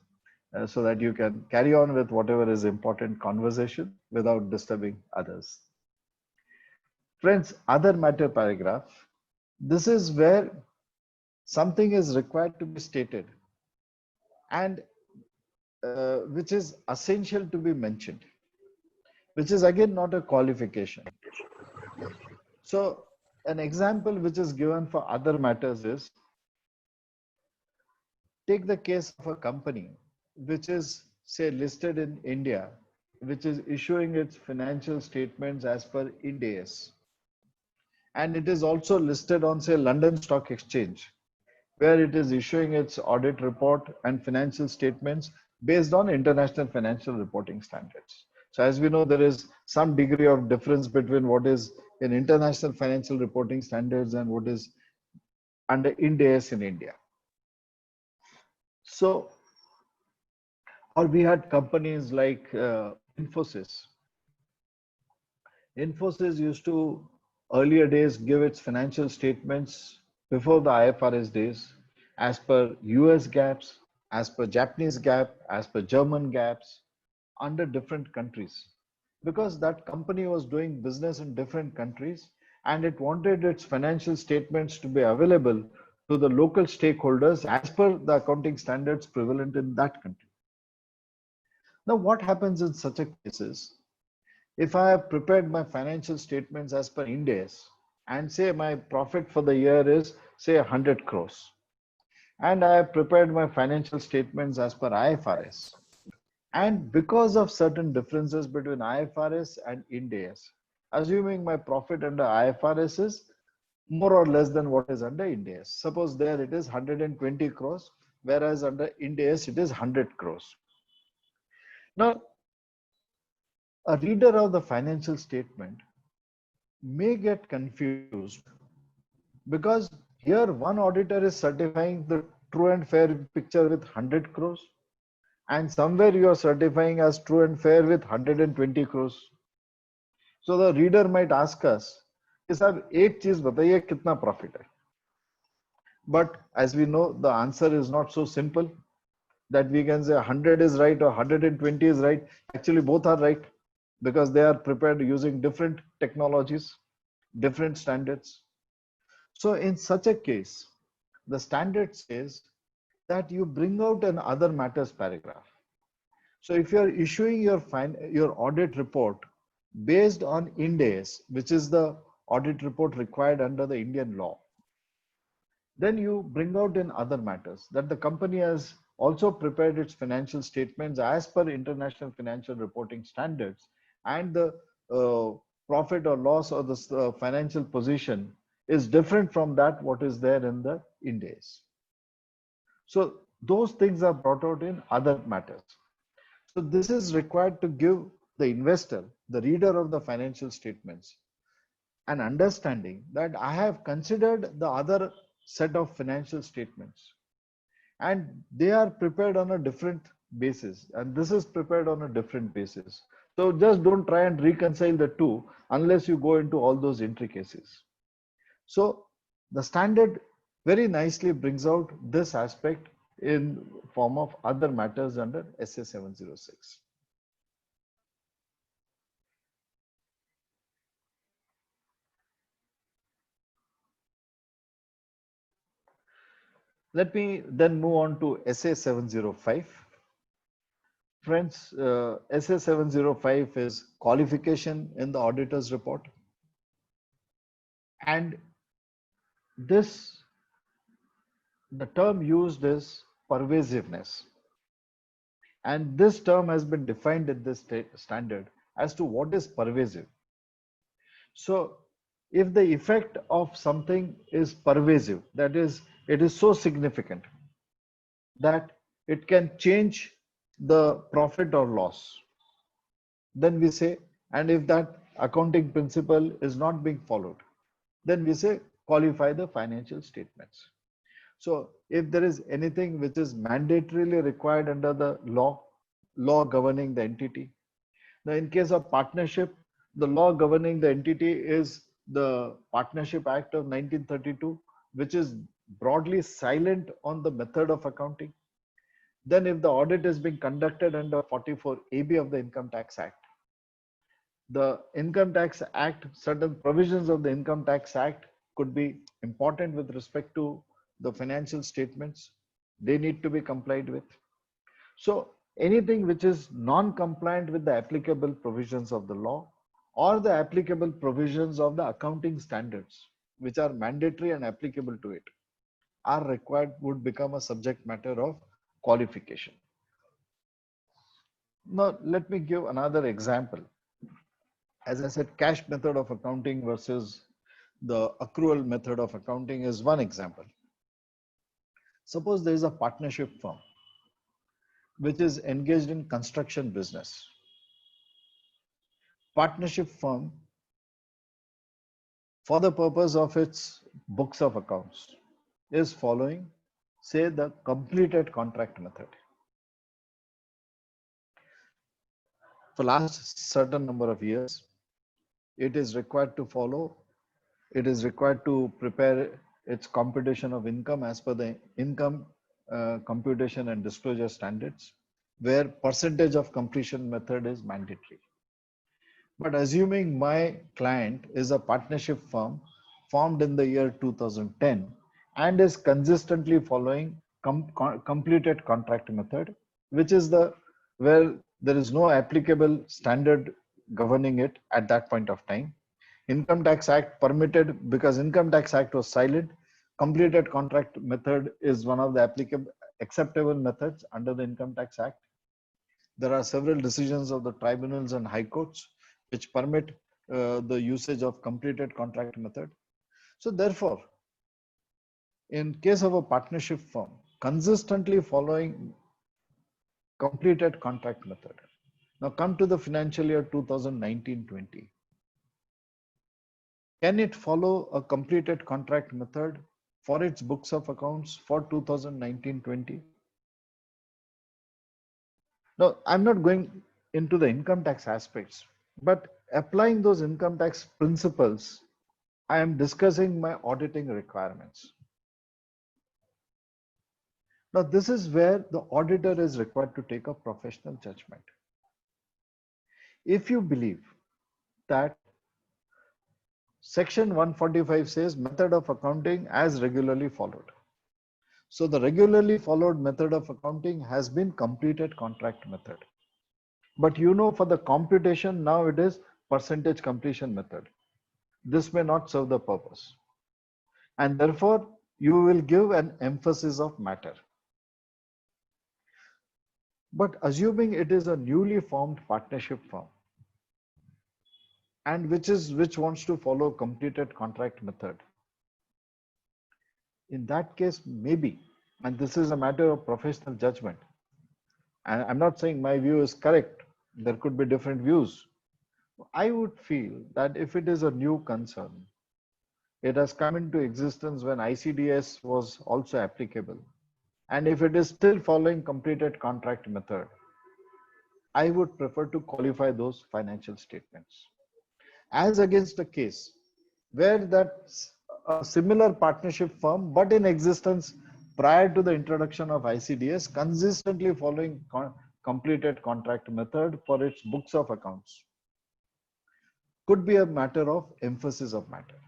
so that you can carry on with whatever is important conversation without disturbing others. Friends, other matter paragraph. This is where something is required to be stated and which is essential to be mentioned, which is again not a qualification. So an example which is given for other matters is, take the case of a company which is say listed in India, which is issuing its financial statements as per Ind AS. And it is also listed on say London Stock Exchange, where it is issuing its audit report and financial statements based on international financial reporting standards. So as we know, there is some degree of difference between what is in international financial reporting standards and what is under Ind AS in India. So, or we had companies like Infosys. Infosys used to earlier days give its financial statements before the IFRS days as per US GAAPs, as per Japanese GAAP, as per German GAAPs under different countries, because that company was doing business in different countries and it wanted its financial statements to be available to the local stakeholders as per the accounting standards prevalent in that country. Now, what happens in such a cases? If I have prepared my financial statements as per Ind AS and say my profit for the year is say 100 crores, and I have prepared my financial statements as per IFRS, and because of certain differences between IFRS and Ind AS, assuming my profit under IFRS is more or less than what is under Ind AS. Suppose there it is 120 crores, whereas under Ind AS it is 100 crores. Now, a reader of the financial statement may get confused because here one auditor is certifying the true and fair picture with 100 crores and somewhere you are certifying as true and fair with 120 crores. So the reader might ask us, "Sir, एक चीज बताइए कितना profit है?" But as we know, the answer is not so simple that we can say 100 is right or 120 is right. Actually, both are right because they are prepared using different technologies, different standards. So in such a case, the standard says that you bring out an other matters paragraph. So if you are issuing your audit report based on Ind AS, which is the audit report required under the Indian law, then you bring out in other matters that the company has also prepared its financial statements as per international financial reporting standards, and the profit or loss or the financial position is different from that what is there in the Ind AS. So those things are brought out in other matters. So this is required to give the investor, the reader of the financial statements, an understanding that I have considered the other set of financial statements and they are prepared on a different basis and this is prepared on a different basis. So just don't try and reconcile the two unless you go into all those intricacies. So the standard very nicely brings out this aspect in form of other matters under SA 706. Let me then move on to SA 705. Friends, SA 705 is qualification in the auditor's report. And this, the term used is pervasiveness. And this term has been defined in this standard as to what is pervasive. So if the effect of something is pervasive, that is, it is so significant that it can change the profit or loss, then we say, and if that accounting principle is not being followed, then we say qualify the financial statements. So if there is anything which is mandatorily required under the law governing the entity, now in case of partnership, the law governing the entity is the Partnership Act of 1932, which is broadly silent on the method of accounting. Then if the audit is being conducted under 44 AB of the Income Tax Act, the Income Tax Act, certain provisions of the Income Tax Act could be important with respect to the financial statements. They need to be complied with. So anything which is non-compliant with the applicable provisions of the law or the applicable provisions of the accounting standards, which are mandatory and applicable to it, are required, would become a subject matter of qualification. Now, let me give another example. As I said, cash method of accounting versus the accrual method of accounting is one example. Suppose there is a partnership firm which is engaged in construction business. Partnership firm, for the purpose of its books of accounts, is following, say, the completed contract method. For last certain number of years, it is required to follow, it is required to prepare its computation of income as per the income computation and disclosure standards, where percentage of completion method is mandatory. But assuming my client is a partnership firm formed in the year 2010 and is consistently following completed contract method, which is where there is no applicable standard governing it at that point of time. Income Tax Act permitted, because Income Tax Act was silent, completed contract method is one of the applicable acceptable methods under the Income Tax Act. There are several decisions of the tribunals and high courts which permit the usage of completed contract method. So therefore, in case of a partnership firm consistently following completed contract method, now come to the financial year 2019-20. Can it follow a completed contract method for its books of accounts for 2019-20? Now, I'm not going into the income tax aspects, but applying those income tax principles, I am discussing my auditing requirements. Now, this is where the auditor is required to take a professional judgment. If you believe that Section 145 says method of accounting as regularly followed. So the regularly followed method of accounting has been completed contract method. But you know, for the computation, now it is percentage completion method. This may not serve the purpose. And therefore, you will give an emphasis of matter. But assuming it is a newly formed partnership firm, and which wants to follow completed contract method, in that case, maybe, and this is a matter of professional judgment, and I'm not saying my view is correct, there could be different views. I would feel that if it is a new concern, it has come into existence when ICDS was also applicable, and if it is still following completed contract method, I would prefer to qualify those financial statements. As against a case where that's a similar partnership firm, but in existence prior to the introduction of ICDS, consistently following completed contract method for its books of accounts, could be a matter of emphasis of matter.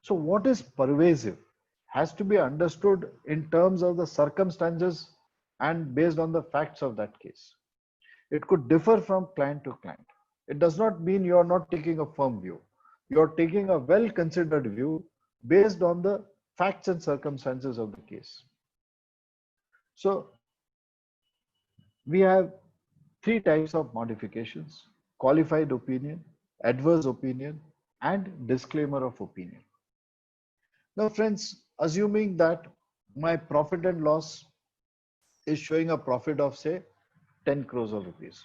So what is pervasive has to be understood in terms of the circumstances and based on the facts of that case. It could differ from client to client. It does not mean you are not taking a firm view. You are taking a well considered view based on the facts and circumstances of the case. So we have three types of modifications: qualified opinion, adverse opinion, and disclaimer of opinion. Now, friends, assuming that my profit and loss is showing a profit of say 10 crores of rupees,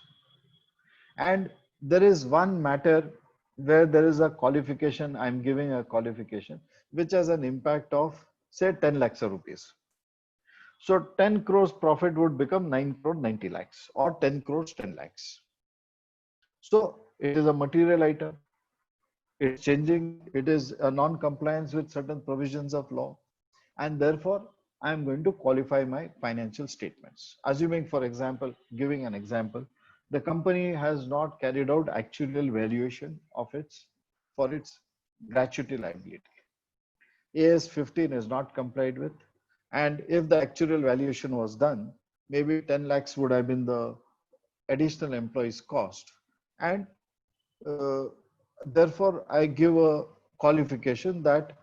and there is one matter where there is a qualification, I'm giving a qualification which has an impact of say 10 lakhs of rupees. So 10 crores profit would become 9 crore 90 lakhs or 10 crores 10 lakhs. So it is a material item. It's changing. It is a non-compliance with certain provisions of law. And therefore, I am going to qualify my financial statements. Assuming, for example, giving an example, the company has not carried out actuarial valuation of for its gratuity liability. AS 15 is not complied with. And if the actuarial valuation was done, maybe 10 lakhs would have been the additional employees cost. And therefore, I give a qualification that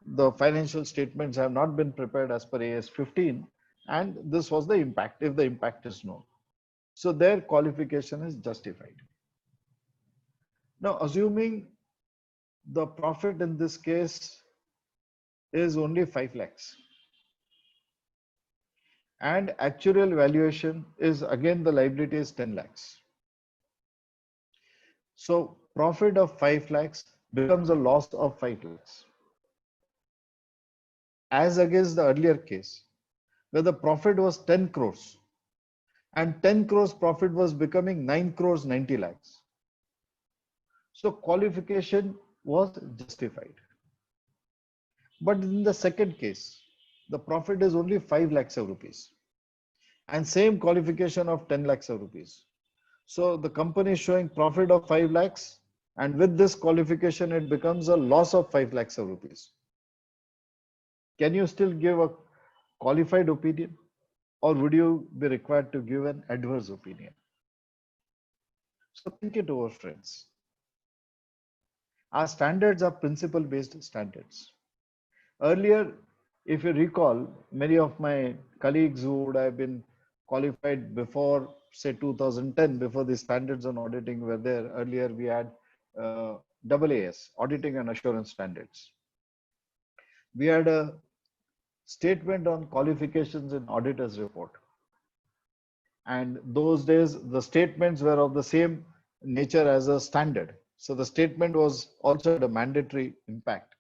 the financial statements have not been prepared as per AS 15, and this was the impact, if the impact is known. So their qualification is justified. Now, assuming the profit in this case is only 5 lakhs, and actuarial valuation is again the liability is 10 lakhs. So profit of 5 lakhs becomes a loss of 5 lakhs. As against the earlier case, where the profit was 10 crores and 10 crores profit was becoming 9 crores 90 lakhs. So qualification was justified. But in the second case, the profit is only 5 lakhs of rupees and same qualification of 10 lakhs of rupees. So the company is showing profit of 5 lakhs, and with this qualification, it becomes a loss of 5 lakhs of rupees. Can you still give a qualified opinion, or would you be required to give an adverse opinion? So think it over, friends. Our standards are principle-based standards. Earlier, if you recall, many of my colleagues who would have been qualified before, say 2010, before the standards on auditing were there. Earlier, we had AAS, Auditing and Assurance Standards. We had a statement on qualifications in auditor's report. And those days, the statements were of the same nature as a standard. So the statement was also a mandatory impact.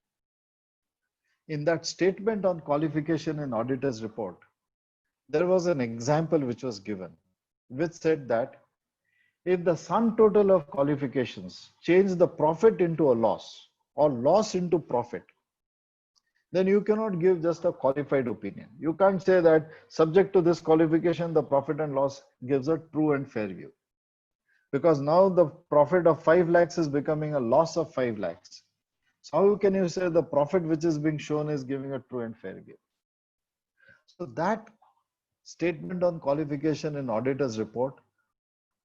In that statement on qualification in auditor's report, there was an example which was given, which said that if the sum total of qualifications change the profit into a loss or loss into profit, then you cannot give just a qualified opinion. You can't say that subject to this qualification, the profit and loss gives a true and fair view. Because now the profit of 5 lakhs is becoming a loss of 5 lakhs. So how can you say the profit which is being shown is giving a true and fair view? So that statement on qualification in auditor's report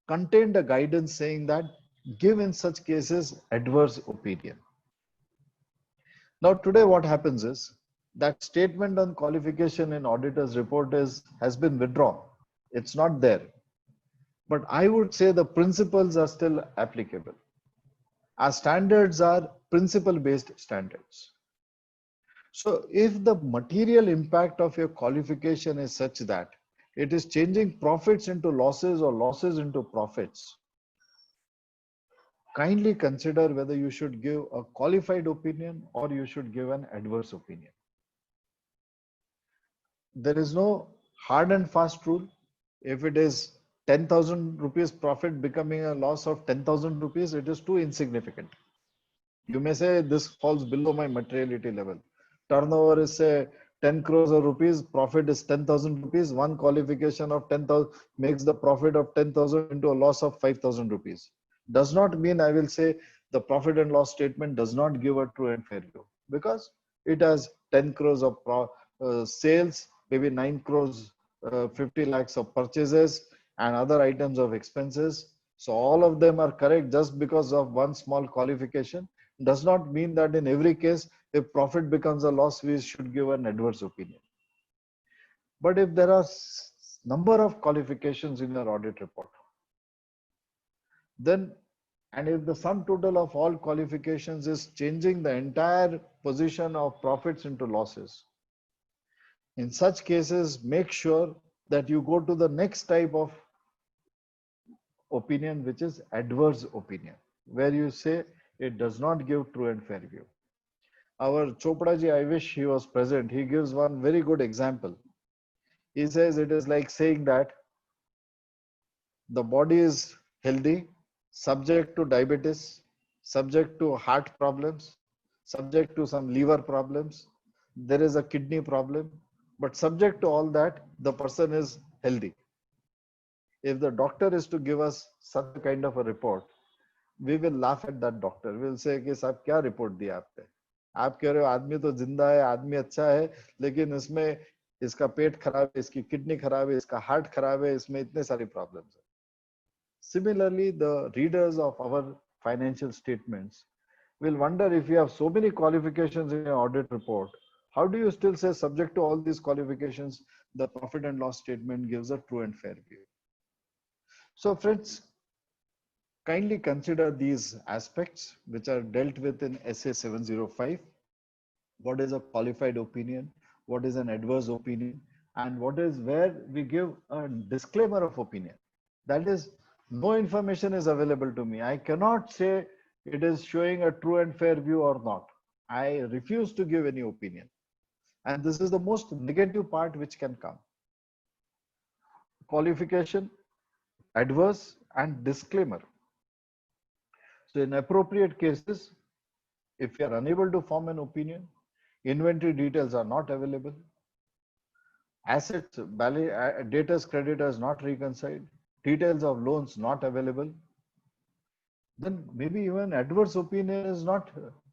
contained a guidance saying that give in such cases adverse opinion. Now today what happens is that statement on qualification in auditor's report has been withdrawn. It's not there. But I would say the principles are still applicable. Our standards are principle-based standards. So if the material impact of your qualification is such that it is changing profits into losses or losses into profits, kindly consider whether you should give a qualified opinion or you should give an adverse opinion. There is no hard and fast rule. If it is 10,000 rupees profit becoming a loss of 10,000 rupees, it is too insignificant. You may say this falls below my materiality level. Turnover is say 10 crores of rupees, profit is 10,000 rupees. One qualification of 10,000 makes the profit of 10,000 into a loss of 5,000 rupees. Does not mean I will say the profit and loss statement does not give a true and fair view, because it has 10 crores of sales, maybe 9 crores, 50 lakhs of purchases and other items of expenses. So all of them are correct just because of one small qualification. Does not mean that in every case, if profit becomes a loss, we should give an adverse opinion. But if there are number of qualifications in your audit report, then, and if the sum total of all qualifications is changing the entire position of profits into losses, in such cases, make sure that you go to the next type of opinion, which is adverse opinion, where you say it does not give true and fair view. Our Chopra ji, I wish he was present. He gives one very good example. He says it is like saying that the body is healthy, subject to diabetes, subject to heart problems, subject to some liver problems. There is a kidney problem, but subject to all that, the person is healthy. If the doctor is to give us such a kind of a report, we will laugh at that doctor. We will say कि साहब क्या report दिया आपने? आप कह रहे हो आदमी तो जिंदा है, आदमी अच्छा है, लेकिन इसमें इसका पेट खराब है, इसकी किडनी खराब है, इसका हार्ट खराब है, इसमें इतने सारे problems हैं. Similarly, the readers of our financial statements will wonder, if you have so many qualifications in your audit report, how do you still say subject to all these qualifications, the profit and loss statement gives a true and fair view? So friends, kindly consider these aspects which are dealt with in SA 705. What is a qualified opinion? What is an adverse opinion? And what is where we give a disclaimer of opinion. That is, no information is available to me. I cannot say it is showing a true and fair view or not. I refuse to give any opinion. And this is the most negative part which can come. Qualification, adverse, and disclaimer. So in appropriate cases, if you are unable to form an opinion, inventory details are not available, assets, debtors, creditors not reconciled, details of loans not available, then maybe even adverse opinion is not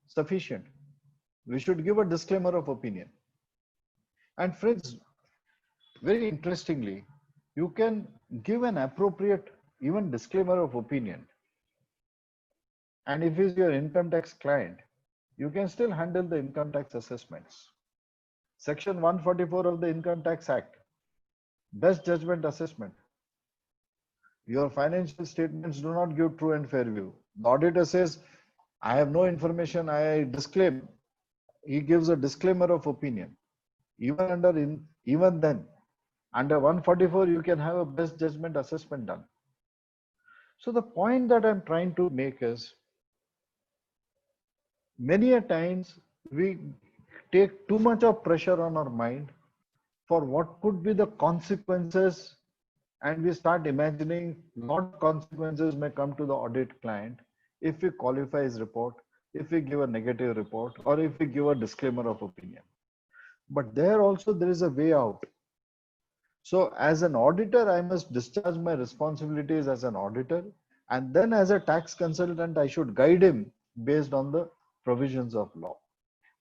sufficient. We should give a disclaimer of opinion. And friends, very interestingly, you can give an appropriate even disclaimer of opinion. And if he's your income tax client, you can still handle the income tax assessments. Section 144 of the Income Tax Act, best judgment assessment. Your financial statements do not give true and fair view. The auditor says, I have no information, I disclaim. He gives a disclaimer of opinion. Even then, under 144, you can have a best judgment assessment done. So the point that I'm trying to make is, many a times we take too much of pressure on our mind for what could be the consequences, and we start imagining what consequences may come to the audit client if we qualify his report, if we give a negative report, or if we give a disclaimer of opinion. But there also there is a way out. So as an auditor, I must discharge my responsibilities as an auditor, and then as a tax consultant, I should guide him based on the provisions of law.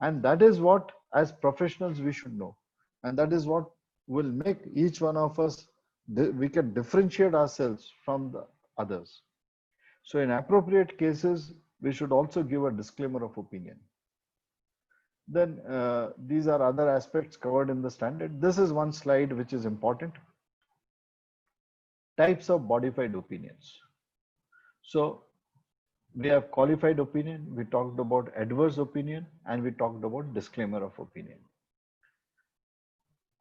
And that is what, as professionals, we should know. And that is what will make each one of us, we can differentiate ourselves from the others. So in appropriate cases, we should also give a disclaimer of opinion. Then these are other aspects covered in the standard. This is one slide which is important. Types of modified opinions. So we have qualified opinion, we talked about adverse opinion, and we talked about disclaimer of opinion.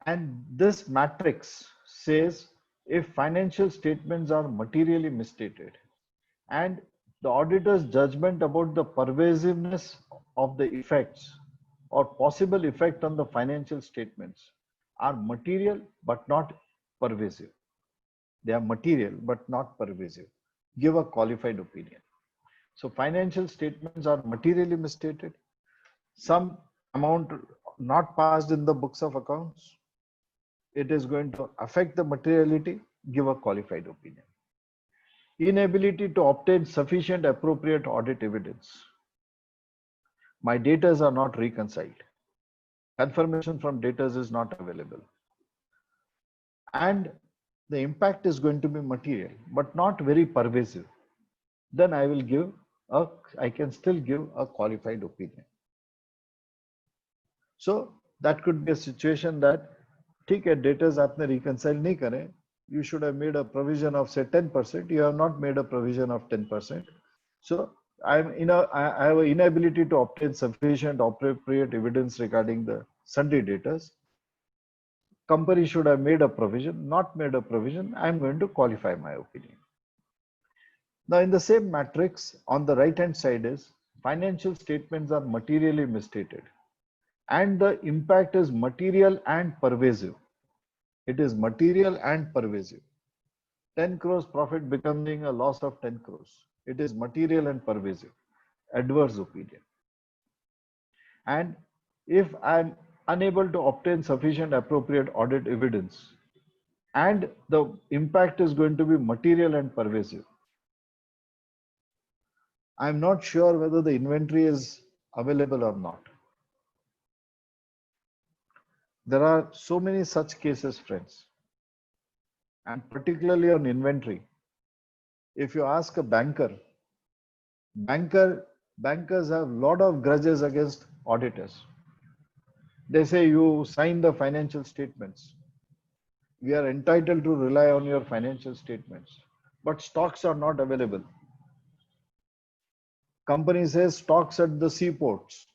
And this matrix says if financial statements are materially misstated and the auditor's judgment about the pervasiveness of the effects or possible effect on the financial statements are material but not pervasive. They are material but not pervasive. Give a qualified opinion. So financial statements are materially misstated. Some amount not passed in the books of accounts. It is going to affect the materiality. Give a qualified opinion. Inability to obtain sufficient appropriate audit evidence. My data are not reconciled. confirmation from debtors is not available, and the impact is going to be material but not very pervasive, then I can still give a qualified opinion. So that could be a situation that ठीक है, debtors आपने reconcile नहीं करे, you should have made a provision of say 10%, you have not made a provision of 10%. So I have an inability to obtain sufficient appropriate evidence regarding the sundry debtors. Company should have made a provision, not made a provision, I am going to qualify my opinion. Now in the same matrix, on the right hand side is financial statements are materially misstated and the impact is material and pervasive. It is material and pervasive. 10 crores profit becoming a loss of 10 crores. It is material and pervasive. Adverse opinion. And if I am unable to obtain sufficient appropriate audit evidence and the impact is going to be material and pervasive, I am not sure whether the inventory is available or not. There are so many such cases, friends, and particularly on inventory. If you ask a bankers have a lot of grudges against auditors. They say you sign the financial statements. We are entitled to rely on your financial statements, but stocks are not available. Company says stocks at the seaports.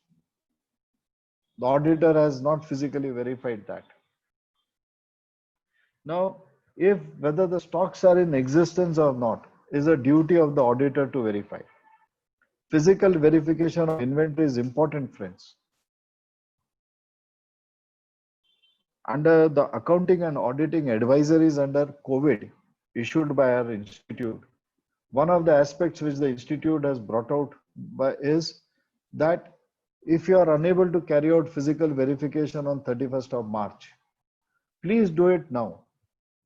The auditor has not physically verified that. Now, whether the stocks are in existence or not is a duty of the auditor to verify. Physical verification of inventory is important, friends. Under the accounting and auditing advisories under COVID issued by our institute, one of the aspects which the institute has brought out is that if you are unable to carry out physical verification on 31st of March, please do it now.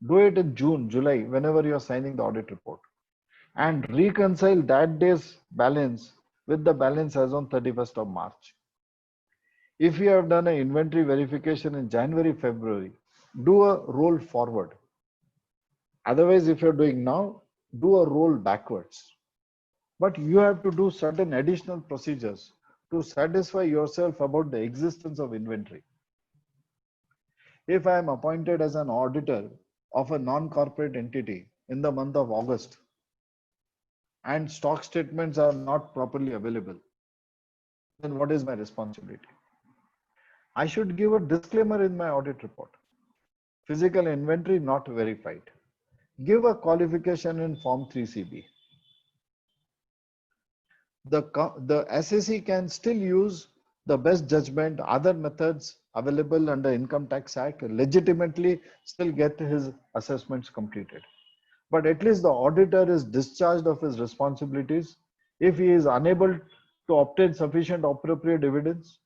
Do it in June, July, whenever you are signing the audit report, and reconcile that day's balance with the balance as on 31st of March. If you have done an inventory verification in January, February, do a roll forward. Otherwise, if you're doing now, do a roll backwards. But you have to do certain additional procedures to satisfy yourself about the existence of inventory. If I am appointed as an auditor of a non-corporate entity in the month of August and stock statements are not properly available, then what is my responsibility? I should give a disclaimer in my audit report. Physical inventory not verified. Give a qualification in Form 3CB. The SAC can still use the best judgment, other methods available under Income Tax Act, legitimately still get his assessments completed. But at least the auditor is discharged of his responsibilities. If he is unable to obtain sufficient appropriate evidence,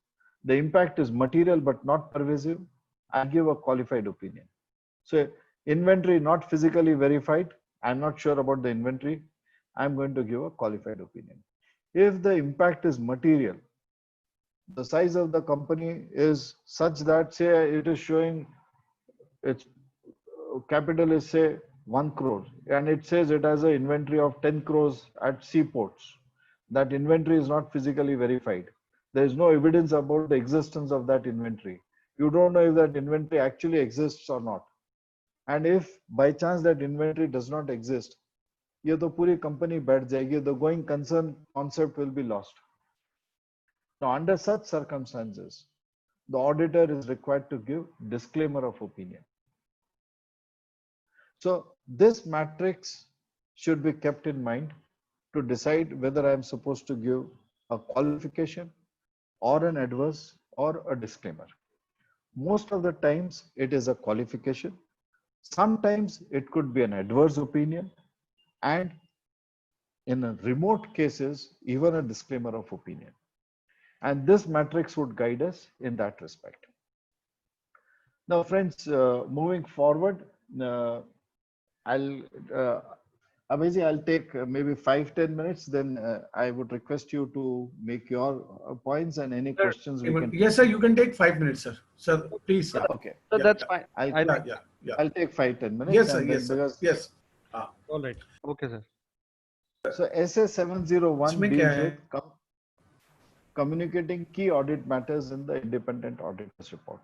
the impact is material but not pervasive, I give a qualified opinion. So inventory not physically verified, I'm not sure about the inventory, I'm going to give a qualified opinion. If the impact is material, the size of the company is such that say it is showing its capital is say 1 crore and it says it has an inventory of 10 crores at seaports. That inventory is not physically verified. There is no evidence about the existence of that inventory. You don't know if that inventory actually exists or not. And if by chance that inventory does not exist, ये तो पूरी company बैठ जाएगी, the going concern concept will be lost. Now, under such circumstances, the auditor is required to give disclaimer of opinion. So this matrix should be kept in mind to decide whether I am supposed to give a qualification or an adverse or a disclaimer. Most of the times it is a qualification. Sometimes it could be an adverse opinion, and in remote cases, even a disclaimer of opinion. And this matrix would guide us in that respect. Now, friends, moving forward, Abhijit, I'll take maybe 5-10 minutes. Then I would request you to make your points and any Sir, questions we can Yes, take. sir. You can take 5 minutes, sir. Sir, please, Yeah, sir. okay. sir, Yeah, that's yeah, fine. I'll I yeah, think, yeah, yeah. I'll take 5-10 minutes, Yes, sir. and then Yes, sir. because Yes. Ah, all right. Okay, sir. so SA 701 इसमें क्या deals है? with communicating key audit matters in the independent auditor's report.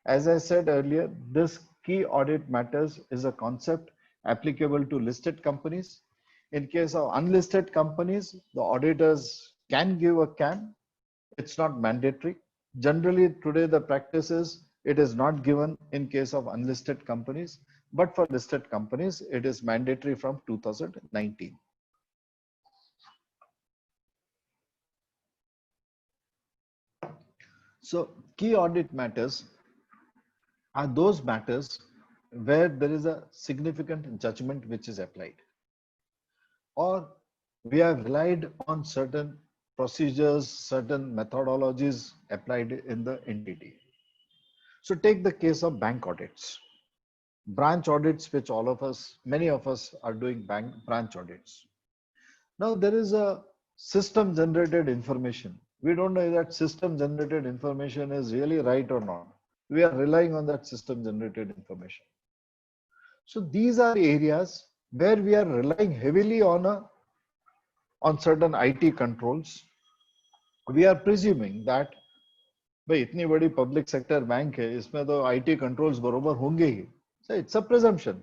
As I said earlier, this key audit matters is a concept applicable to listed companies. In case of unlisted companies, the auditors can give a CAM. It's not mandatory. Generally, today the practice is it is not given in case of unlisted companies, but for listed companies, it is mandatory from 2019. So key audit matters are those matters where there is a significant judgment which is applied, or we have relied on certain procedures, certain methodologies applied in the entity. So take the case of bank audits, branch audits, which many of us are doing branch audits. Now there is a system generated information. We don't know if that system generated information is really right or not. We are relying on that system generated information. So these are areas where we are relying heavily on certain IT controls. We are presuming that भाई इतनी बड़ी public sector bank है इसमें तो IT controls बरोबर होंगे ही. So it's a presumption.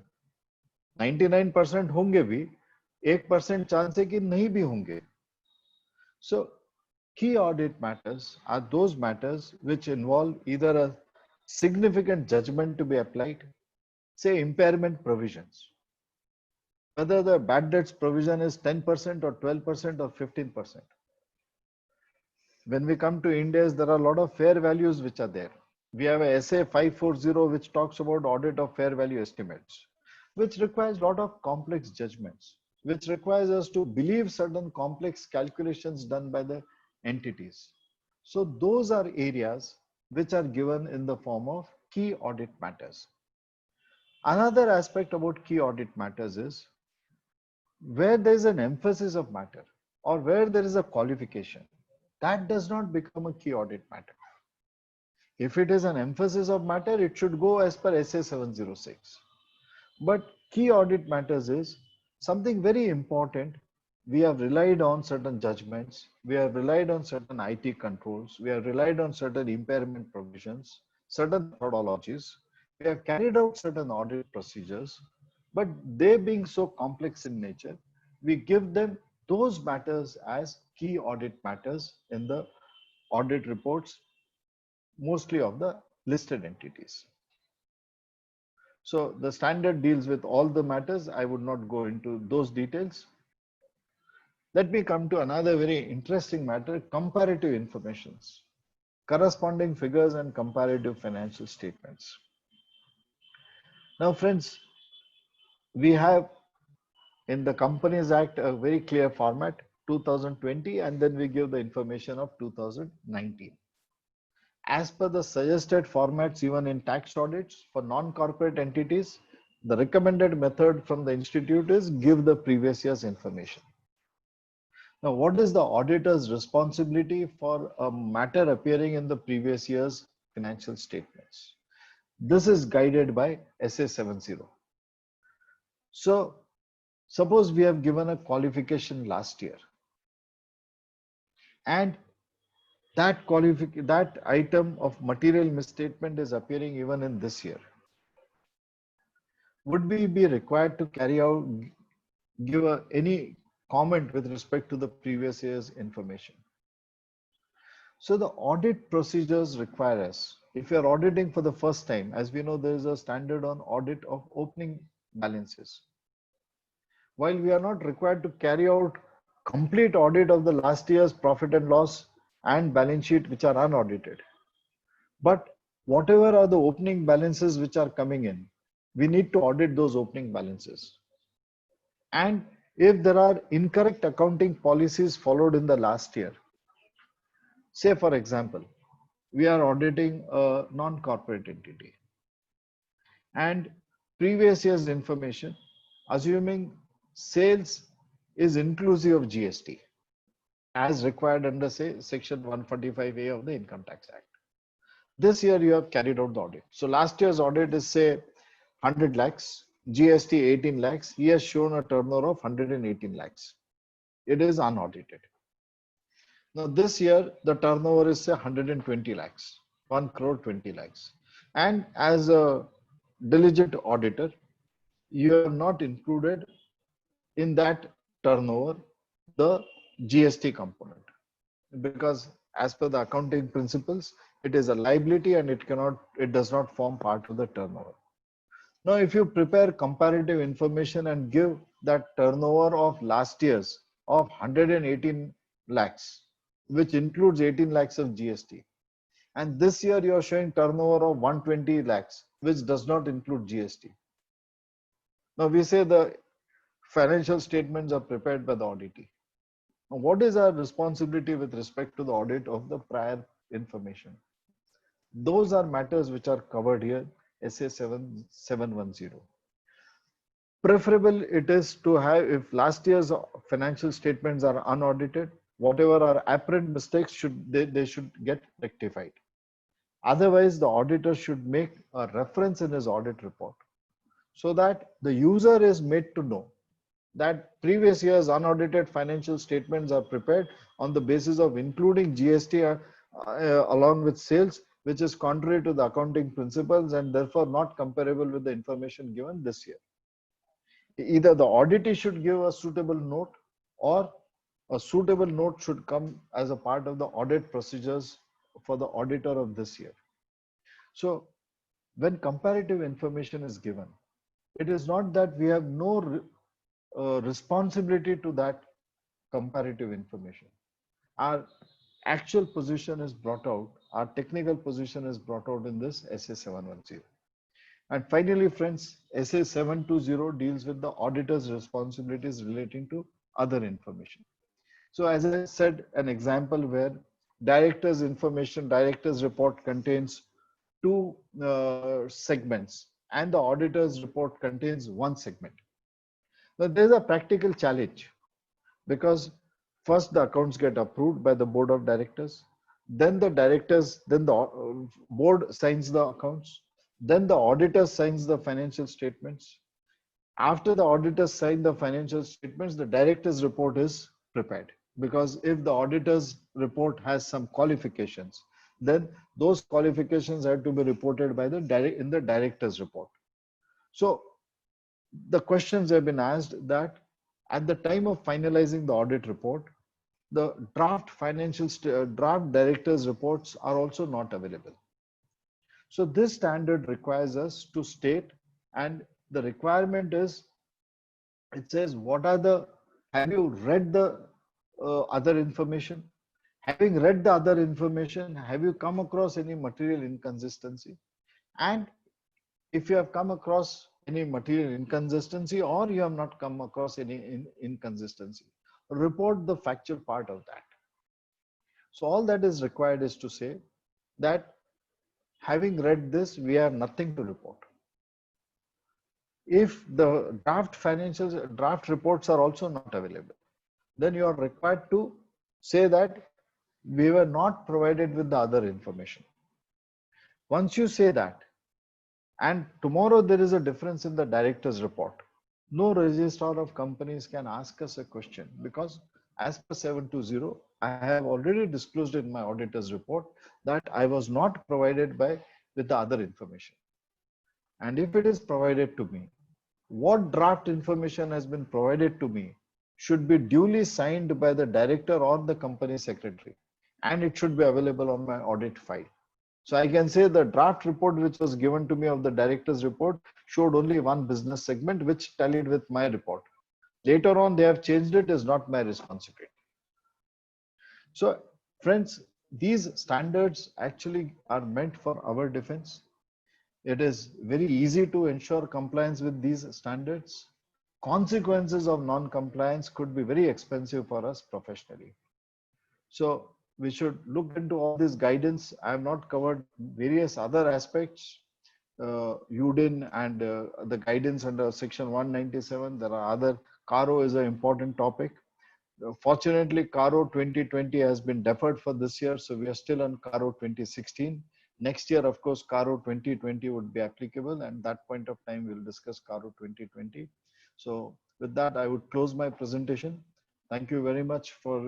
99% होंगे भी, 1% चांस है कि नहीं भी होंगे. So key audit matters are those matters which involve either a significant judgment to be applied, say impairment provisions. Whether the bad debts provision is 10% or 12% or 15%. When we come to Indians, there are a lot of fair values which are there. We have a SA 540 which talks about audit of fair value estimates, which requires a lot of complex judgments, which requires us to believe certain complex calculations done by the entities. So those are areas which are given in the form of key audit matters. Another aspect about key audit matters is where there is an emphasis of matter or where there is a qualification, that does not become a key audit matter. If it is an emphasis of matter, it should go as per SA 706. But key audit matters is something very important. We have relied on certain judgments, we have relied on certain IT controls, we have relied on certain impairment provisions, certain methodologies, we have carried out certain audit procedures, but they being so complex in nature, we give them those matters as key audit matters in the audit reports, mostly of the listed entities. So the standard deals with all the matters. I would not go into those details. Let me come to another very interesting matter, comparative informations, corresponding figures and comparative financial statements. Now, friends, we have in the Companies Act a very clear format, 2020, and then we give the information of 2019. As per the suggested formats even in tax audits for non-corporate entities, the recommended method from the institute is give the previous year's information. Now, what is the auditor's responsibility for a matter appearing in the previous year's financial statements? This is guided by SA 70. So, suppose we have given a qualification last year, and that item of material misstatement is appearing even in this year. Would we be required to give any comment with respect to the previous year's information? So the audit procedures require us, if you are auditing for the first time, as we know, there is a standard on audit of opening balances. While we are not required to carry out complete audit of the last year's profit and loss and balance sheet which are unaudited, but whatever are the opening balances which are coming in, we need to audit those opening balances. And if there are incorrect accounting policies followed in the last year, say for example, we are auditing a non-corporate entity and previous year's information, assuming sales is inclusive of GST as required under say section 145A of the Income Tax Act. This year you have carried out the audit. So last year's audit is say 100 lakhs, GST 18 lakhs. He has shown a turnover of 118 lakhs. It is unaudited. Now this year the turnover is say 120 lakhs, 1 crore 20 lakhs. And as a diligent auditor, you have not included in that turnover the GST component, because as per the accounting principles, it is a liability and it does not form part of the turnover. Now, if you prepare comparative information and give that turnover of last year's of 118 lakhs, which includes 18 lakhs of GST, and this year you are showing turnover of 120 lakhs, which does not include GST. Now we say the financial statements are prepared by the auditee. Now, what is our responsibility with respect to the audit of the prior information? Those are matters which are covered here, SA 7710. Preferable it is to have, if last year's financial statements are unaudited, whatever are apparent mistakes they should get rectified. Otherwise, the auditor should make a reference in his audit report so that the user is made to know that previous year's unaudited financial statements are prepared on the basis of including GST along with sales, which is contrary to the accounting principles and therefore not comparable with the information given this year. Either the auditee should give a suitable note, or a suitable note should come as a part of the audit procedures for the auditor of this year. So when comparative information is given, it is not that we have no responsibility to that comparative information. Our actual position is brought out, our technical position is brought out in this SA 710. And finally, friends, SA 720 deals with the auditor's responsibilities relating to other information. So as I said, an example where director's information, director's report contains two segments and the auditor's report contains one segment. Now there's a practical challenge, because first the accounts get approved by the board of directors, then the board signs the accounts, then the auditor signs the financial statements. After the auditors sign the financial statements, the director's report is prepared, because if the auditor's report has some qualifications, then those qualifications have to be reported by in the director's report. So the questions have been asked that at the time of finalizing the audit report, the draft draft director's reports are also not available. So this standard requires us to state, and the requirement is, it says, have you read the other information? Having read the other information, have you come across any material inconsistency? And if you have come across any material inconsistency, or you have not come across any inconsistency, report the factual part of that. So all that is required is to say that having read this, we have nothing to report. If the draft reports are also not available, then you are required to say that we were not provided with the other information. Once you say that, and tomorrow there is a difference in the director's report, no registrar of companies can ask us a question, because as per 720, I have already disclosed in my auditor's report that I was not provided with the other information. And if it is provided to me, what draft information has been provided to me should be duly signed by the director or the company secretary, and it should be available on my audit file. So I can say the draft report which was given to me of the director's report showed only one business segment which tallied with my report. Later on, they have changed it, is not my responsibility. So friends, these standards actually are meant for our defense. It is very easy to ensure compliance with these standards. Consequences of non-compliance could be very expensive for us professionally. So we should look into all this guidance. I have not covered various other aspects, UDIN and the guidance under section 197. There are other Caro is an important topic. Fortunately, Caro 2020 has been deferred for this year, so we are still on Caro 2016. Next year, of course, Caro 2020 would be applicable, and that point of time we'll discuss Caro 2020. So with that, I would close my presentation. Thank you very much for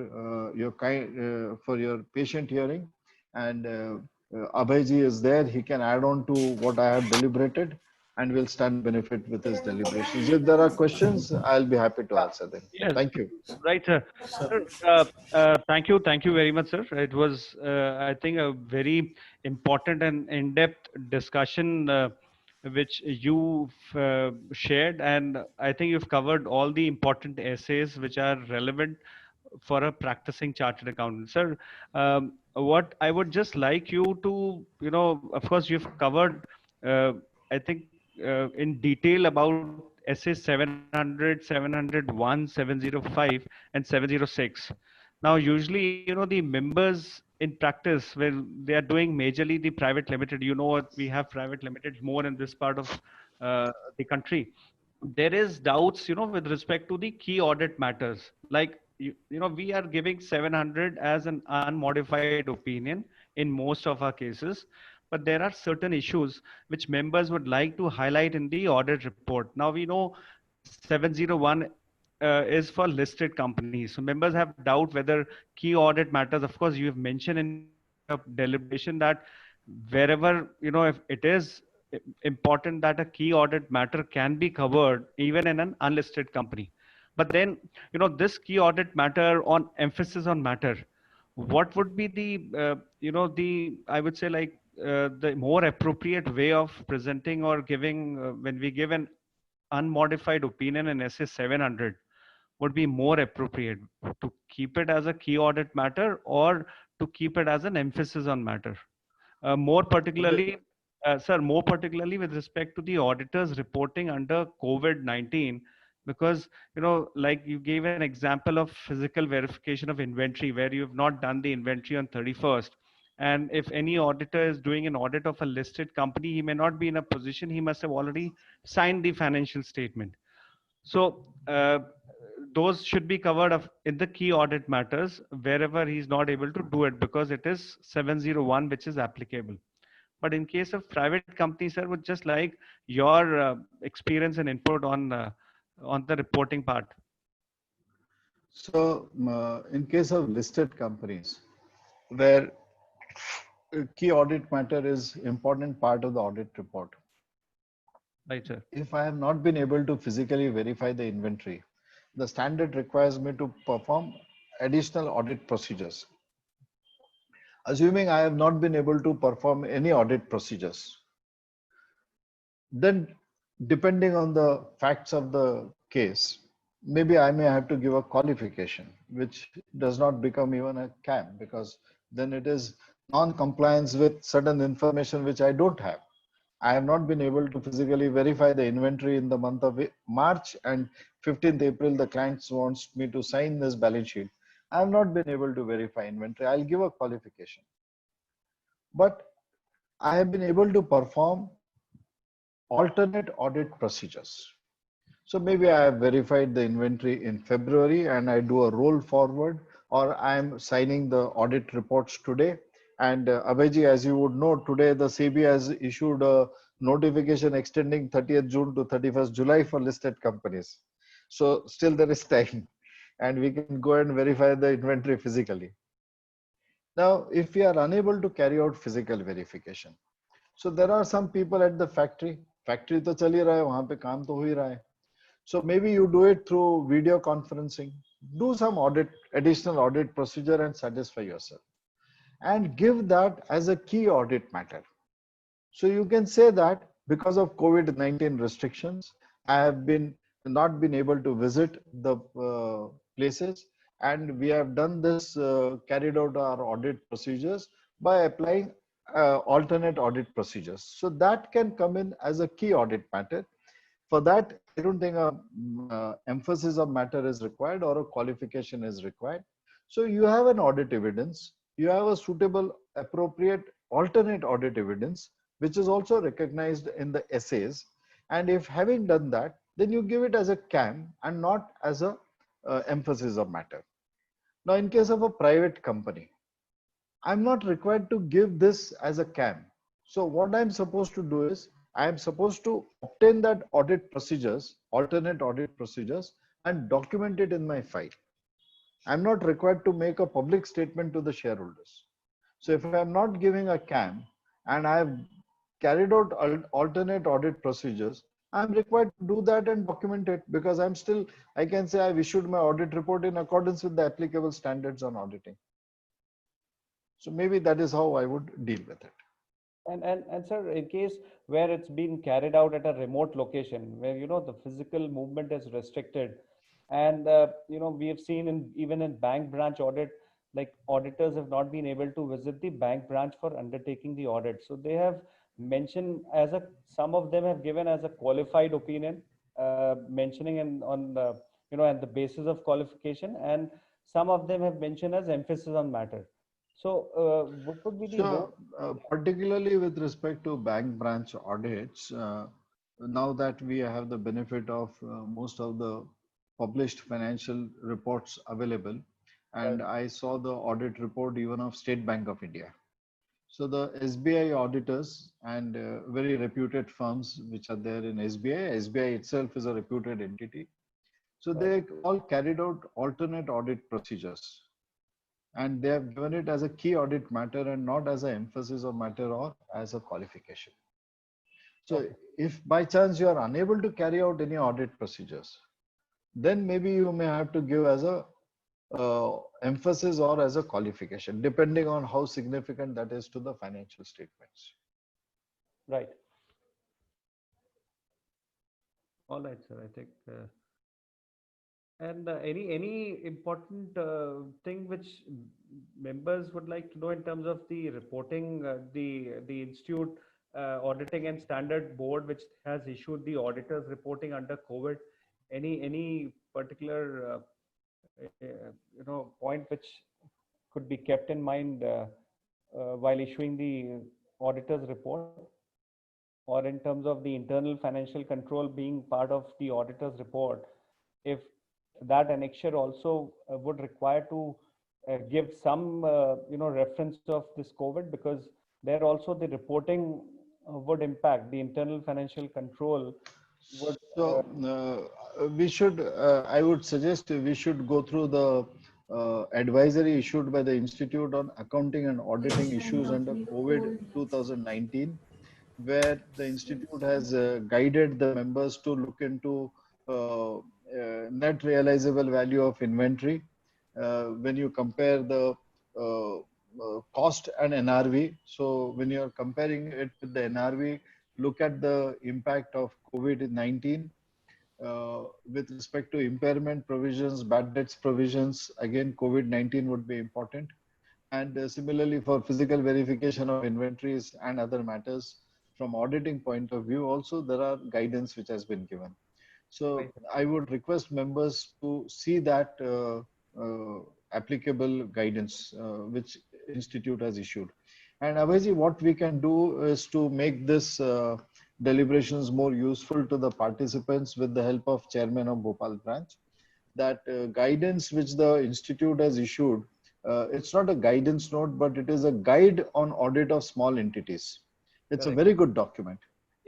for your patient hearing. And Abhayji is there. He can add on to what I have deliberated, and will stand benefit with his deliberations. If there are questions, I'll be happy to answer them. Yes, Thank you. right, sir. Sir, thank you very much, sir. It was, I think, a very important and in-depth discussion which you shared, and I think you've covered all the important essays which are relevant for a practicing chartered accountant. Sir, what I would just like you to, of course, you've covered, I think, in detail about SA 700, 701, 705, and 706. Now, usually, the members in practice, where they are doing majorly the private limited, what we have private limited more in this part of the country. There is doubts, with respect to the key audit matters. Like, we are giving 700 as an unmodified opinion in most of our cases, but there are certain issues which members would like to highlight in the audit report. Now, we know 701 is for listed companies. So members have doubt whether key audit matters. Of course, you have mentioned in your deliberation that wherever, if it is important that a key audit matter can be covered even in an unlisted company. But then, this key audit matter on emphasis on matter, what would be I would say, like, the more appropriate way of presenting or giving when we give an unmodified opinion in SA 700 would be more appropriate to keep it as a key audit matter or to keep it as an emphasis on matter? More particularly, sir, more particularly with respect to the auditors reporting under COVID-19, because, like you gave an example of physical verification of inventory where you have not done the inventory on 31st. And if any auditor is doing an audit of a listed company, he may not be in a position, he must have already signed the financial statement. So those should be covered in the key audit matters wherever he's not able to do it, because it is 701 which is applicable. But in case of private companies, sir, would just like your experience and input on the reporting part. So in case of listed companies, where key audit matter is important part of the audit report. Right, sir. If I have not been able to physically verify the inventory, the standard requires me to perform additional audit procedures. Assuming I have not been able to perform any audit procedures, then depending on the facts of the case, maybe I may have to give a qualification, which does not become even a CAM, because then it is non-compliance with certain information which I don't have. I have not been able to physically verify the inventory in the month of March, and 15th April, the client wants me to sign this balance sheet. I have not been able to verify inventory. I'll give a qualification. But I have been able to perform alternate audit procedures. So maybe I have verified the inventory in February and I do a roll forward, or I'm signing the audit reports today. And Abhayji, as you would know, today the SEBI has issued a notification extending 30th June to 31st July for listed companies. So still there is time and we can go and verify the inventory physically. Now, if we are unable to carry out physical verification, so there are some people at the factory to chal hi raha hai, wahan pe kaam to ho hi raha hai. So maybe you do it through video conferencing, do some additional audit procedure and satisfy yourself, and give that as a key audit matter. So you can say that because of COVID-19 restrictions, I have not been able to visit the places, and we have done this, carried out our audit procedures by applying alternate audit procedures. So that can come in as a key audit matter. For that, I don't think a emphasis of matter is required or a qualification is required. So you have an audit evidence, you have a suitable, appropriate alternate audit evidence, which is also recognized in the essays. And if having done that, then you give it as a CAM and not as a emphasis of matter. Now, in case of a private company, I'm not required to give this as a CAM. So what I'm supposed to do is I'm supposed to obtain that audit procedures, alternate audit procedures, and document it in my file. I'm not required to make a public statement to the shareholders. So if I'm not giving a CAM and I've carried out alternate audit procedures, I'm required to do that and document it, because I can say I've issued my audit report in accordance with the applicable standards on auditing. So maybe that is how I would deal with it. And sir, in case where it's been carried out at a remote location where the physical movement is restricted, and we have seen even in bank branch audit, like auditors have not been able to visit the bank branch for undertaking the audit. So they have mentioned some of them have given as a qualified opinion, mentioning on the and the basis of qualification, and some of them have mentioned as emphasis on matter. So, what would be the role? Particularly with respect to bank branch audits, now that we have the benefit of most of the published financial reports available, and I saw the audit report even of State Bank of India. So the SBI auditors and very reputed firms which are there in SBI, SBI itself is a reputed entity. So they all carried out alternate audit procedures. And they have given it as a key audit matter and not as an emphasis of matter or as a qualification. So if by chance you are unable to carry out any audit procedures, then maybe you may have to give as a emphasis or as a qualification, depending on how significant that is to the financial statements. Right. All right, sir. I think. And any important thing which members would like to know in terms of the reporting, the Institute Auditing and Standard Board, which has issued the auditors reporting under COVID, any particular point which could be kept in mind while issuing the auditors report, or in terms of the internal financial control being part of the auditors report, if that annexure also would require to give some reference of this COVID, because there also the reporting would impact the internal financial control. We should, I would suggest we should go through the advisory issued by the Institute on Accounting and Auditing Issues under COVID 2019, where the Institute has guided the members to look into net realizable value of inventory when you compare the cost and NRV. So when you are comparing it with the NRV, look at the impact of COVID-19 with respect to impairment provisions, bad debts provisions. Again, COVID-19 would be important. And similarly for physical verification of inventories and other matters, from auditing point of view also there are guidance which has been given. So I would request members to see that applicable guidance which Institute has issued. And Abhayji, what we can do is to make this deliberations more useful to the participants with the help of Chairman of Bhopal branch, that guidance which the Institute has issued, it's not a guidance note, but it is a guide on audit of small entities. It's a very good document.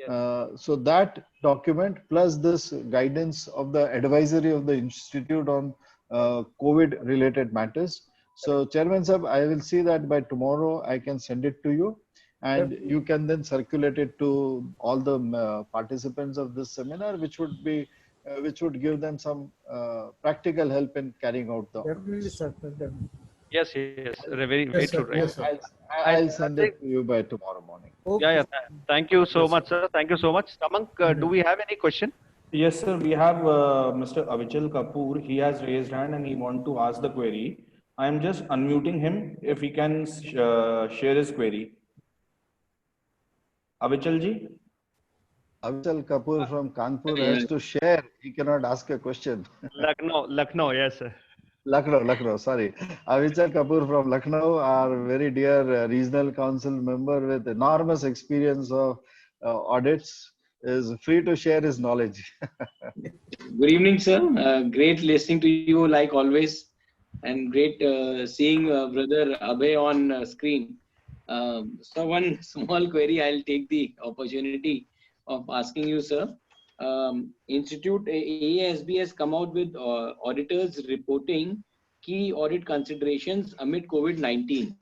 So that document plus this guidance of the advisory of the Institute on COVID related matters. So Chairman Sahab, I will see that by tomorrow I can send it to you, and you can then circulate it to all the participants of this seminar, which would give them some practical help in carrying out the audits. Yes, very true. Right. Yes, sir. I'll send it to you by tomorrow morning. Yeah. Thank you so much, sir. Thank you so much. Tamank, do we have any question? Yes, sir. We have Mr. Avichal Kapoor. He has raised hand and he wants to ask the query. I am just unmuting him if he can share his query. Avichal ji? Avichal Kapoor from Kanpur has to share. He cannot ask a question. Lucknow, yes, sir. Lucknow, sorry. Avichal Kapoor from Lucknow, our very dear regional council member with enormous experience of audits. is free to share his knowledge. Good evening, sir. Great listening to you like always, and great seeing brother Abhay on screen. So one small query, I'll take the opportunity of asking you, sir. Institute AASB has come out with auditors reporting key audit considerations amid COVID-19,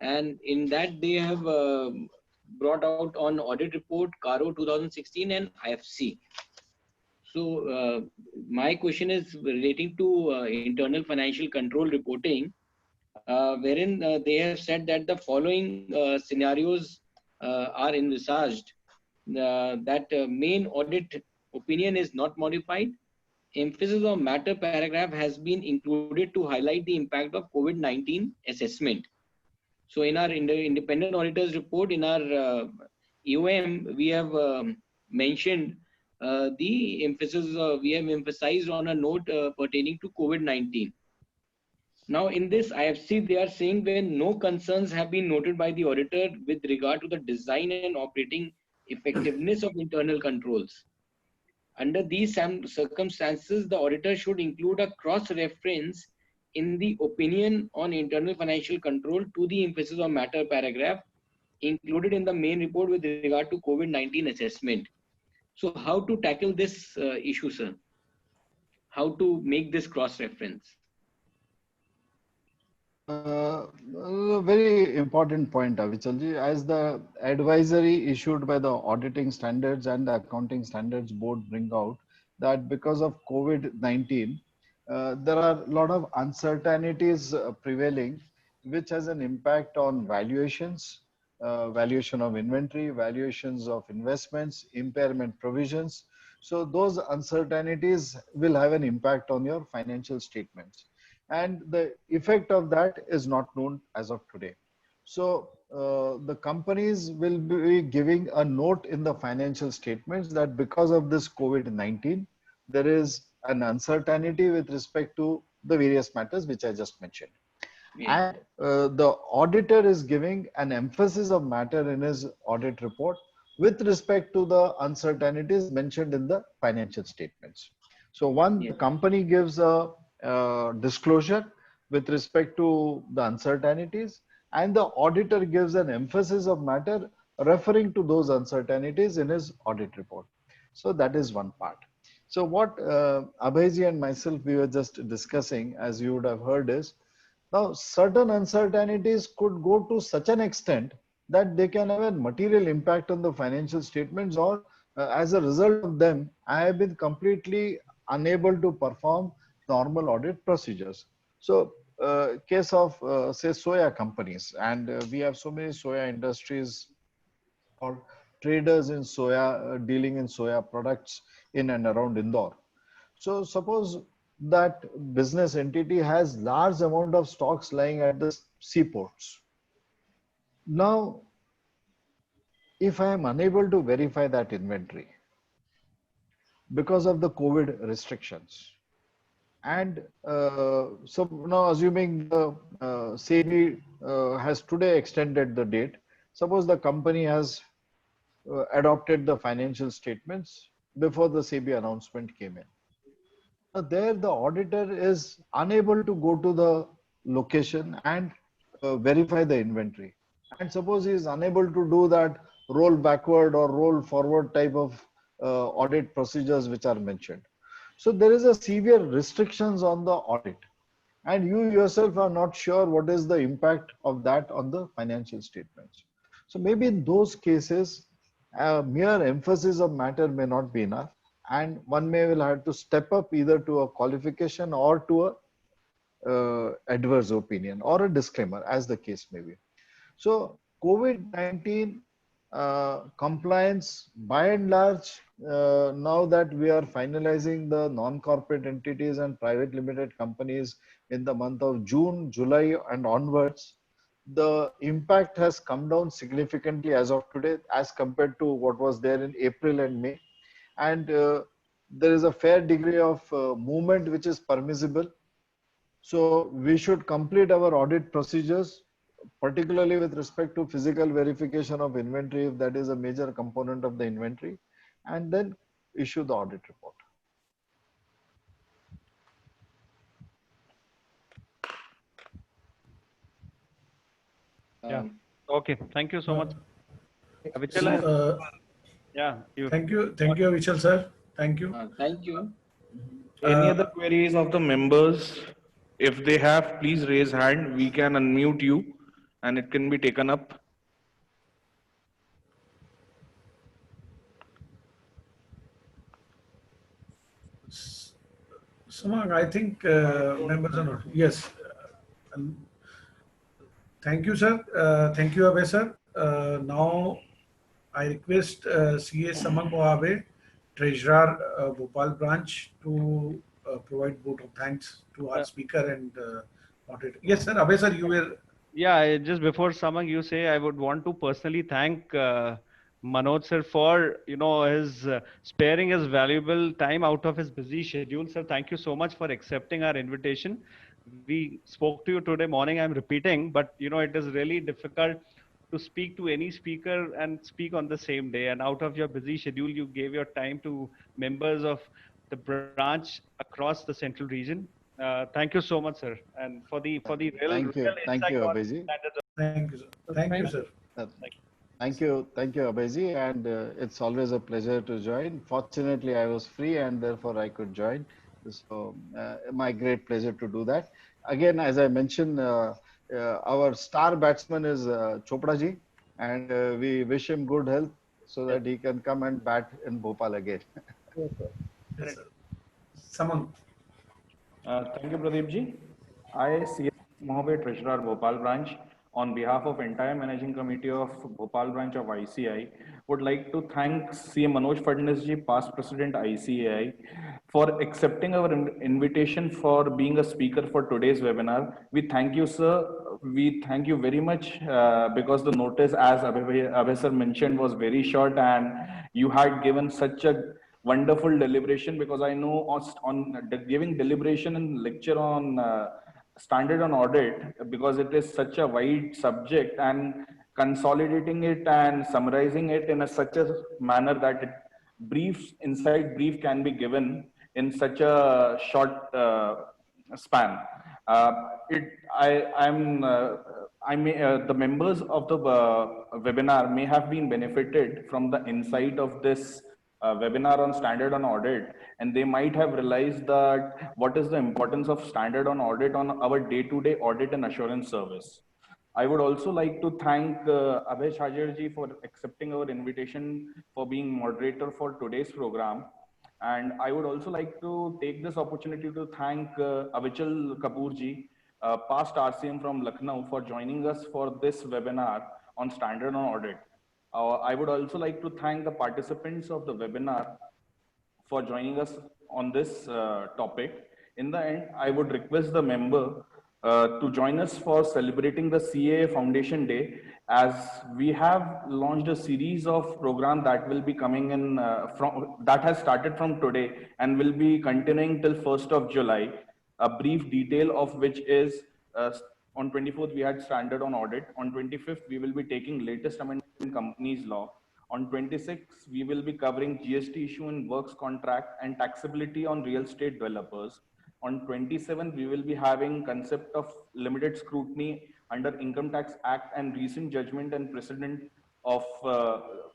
and in that they have brought out on audit report CARO 2016 and IFC. So my question is relating to internal financial control reporting, wherein they have said that the following scenarios are envisaged. That main audit opinion is not modified. Emphasis on matter paragraph has been included to highlight the impact of COVID-19 assessment. So in our independent auditors report, in our EOM, we have mentioned the emphasis, we have emphasized on a note pertaining to COVID-19. Now in this IFC, they are saying when no concerns have been noted by the auditor with regard to the design and operating effectiveness of internal controls. Under these circumstances, the auditor should include a cross-reference in the opinion on internal financial control to the emphasis on matter paragraph included in the main report with regard to COVID-19 assessment. So how to tackle this issue, sir? How to make this cross-reference? A very important point, Avichalji. As the advisory issued by the Auditing Standards and the Accounting Standards Board bring out, that because of COVID-19, there are a lot of uncertainties prevailing, which has an impact on valuations, valuation of inventory, valuations of investments, impairment provisions. So those uncertainties will have an impact on your financial statements. And the effect of that is not known as of today. So the companies will be giving a note in the financial statements that because of this COVID-19, there is an uncertainty with respect to the various matters which I just mentioned. Yeah. And the auditor is giving an emphasis of matter in his audit report with respect to the uncertainties mentioned in the financial statements. So one, the company gives a disclosure with respect to the uncertainties, and the auditor gives an emphasis of matter referring to those uncertainties in his audit report. So that is one part. So what Abhayji and myself we were just discussing, as you would have heard, is now certain uncertainties could go to such an extent that they can have a material impact on the financial statements, or as a result of them, I have been completely unable to perform normal audit procedures. So case of say soya companies, and we have so many soya industries or traders in soya, dealing in soya products in and around Indore. So suppose that business entity has large amount of stocks lying at the seaports. Now, if I am unable to verify that inventory because of the COVID restrictions, and so now assuming the SEBI has today extended the date, suppose the company has adopted the financial statements before the SEBI announcement came in. Now there the auditor is unable to go to the location and verify the inventory. And suppose he is unable to do that roll backward or roll forward type of audit procedures which are mentioned. So there is a severe restrictions on the audit, and you yourself are not sure what is the impact of that on the financial statements. So maybe in those cases, mere emphasis of matter may not be enough, and one may will have to step up either to a qualification or to a adverse opinion or a disclaimer, as the case may be. So COVID-19 compliance, by and large, now that we are finalizing the non-corporate entities and private limited companies in the month of June, July and onwards, the impact has come down significantly as of today as compared to what was there in April and May. And there is a fair degree of movement which is permissible. So we should complete our audit procedures, particularly with respect to physical verification of inventory, if that is a major component of the inventory. and then issue the audit report. Yeah. Okay. Thank you so much. Avichal, So, yeah. You. thank you, Avichal sir. Thank you. Thank you. Any other queries of the members? If they have, please raise hand. We can unmute you and it can be taken up. Samang, I think members are not. Yes. Um, Thank you, sir. Thank you, Abhay, sir. Now, I request CA Samang Moabe, Treasurer, Bhopal branch, to provide vote of thanks to our speaker and moderator. Yes, sir. Abhay, sir, you were. Yeah, just before Samang, you say, I would want to personally thank Manoj sir for his sparing his valuable time out of his busy schedule. Sir, thank you so much for accepting our invitation. We spoke to you today morning. I'm repeating, but it is really difficult to speak to any speaker and speak on the same day. And out of your busy schedule, you gave your time to members of the branch across the central region. Thank you so much, sir, and for the real Thank you, Abhijit. Thank you, sir. Thank you, sir. Thank you, Abhijit, and it's always a pleasure to join. Fortunately, I was free and therefore I could join. So, my great pleasure to do that. Again, as I mentioned, our star batsman is Chopra ji, and we wish him good health so that he can come and bat in Bhopal again. Yes, sir. Samang. Thank you, Pradeep ji. I, C.S. Mohabir, Treasurer, Bhopal branch, on behalf of entire managing committee of Bhopal branch of ICAI, would like to thank CM Manoj Fadnis ji, past president ICAI, for accepting our invitation for being a speaker for today's webinar. We thank you, sir. We thank you very much because the notice, as Abhay sir mentioned, was very short and you had given such a wonderful deliberation, because I know on giving deliberation and lecture on standard on audit, because it is such a wide subject, and consolidating it and summarizing it in such a manner that inside brief can be given in such a short span. The members of the webinar may have been benefited from the insight of this webinar on standard on audit, and they might have realized that what is the importance of standard on audit on our day-to-day audit and assurance service. I would also like to thank Abhay Shajar ji for accepting our invitation for being moderator for today's program. And I would also like to take this opportunity to thank Avichal Kapoor ji, past RCM from Lucknow, for joining us for this webinar on standard on audit. I would also like to thank the participants of the webinar for joining us on this topic. In the end, I would request the member to join us for celebrating the CAA Foundation Day, as we have launched a series of programs that will be coming in that has started from today and will be continuing till 1st of July. A brief detail of which is on 24th we had standard on audit. On 25th we will be taking latest amendment in companies law. On 26th we will be covering GST issue in works contract and taxability on real estate developers. On 27th, we will be having concept of limited scrutiny under Income Tax Act and recent judgment and precedent of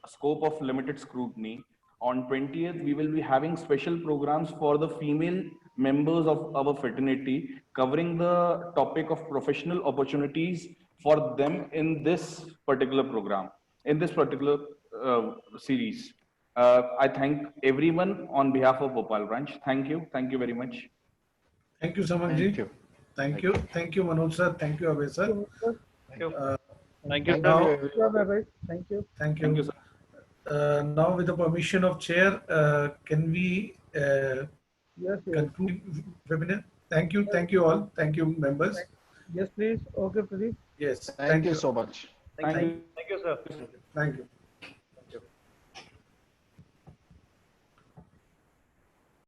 scope of limited scrutiny. On 20th, we will be having special programs for the female members of our fraternity, covering the topic of professional opportunities for them in this particular program, in this particular series. I thank everyone on behalf of Bhopal branch. Thank you. Thank you very much. Thank you, Samang ji. Thank you. Thank you, Manoj sir. Thank you, Abhay sir. Thank you. Thank you. Thank you. Thank you, sir. Now, with the permission of chair, can we conclude webinar? Thank you. Thank you all. Thank you, members. Yes, please. Okay, Pradeep. Yes. Thank you so much. Thank you. Thank you, sir. Thank you.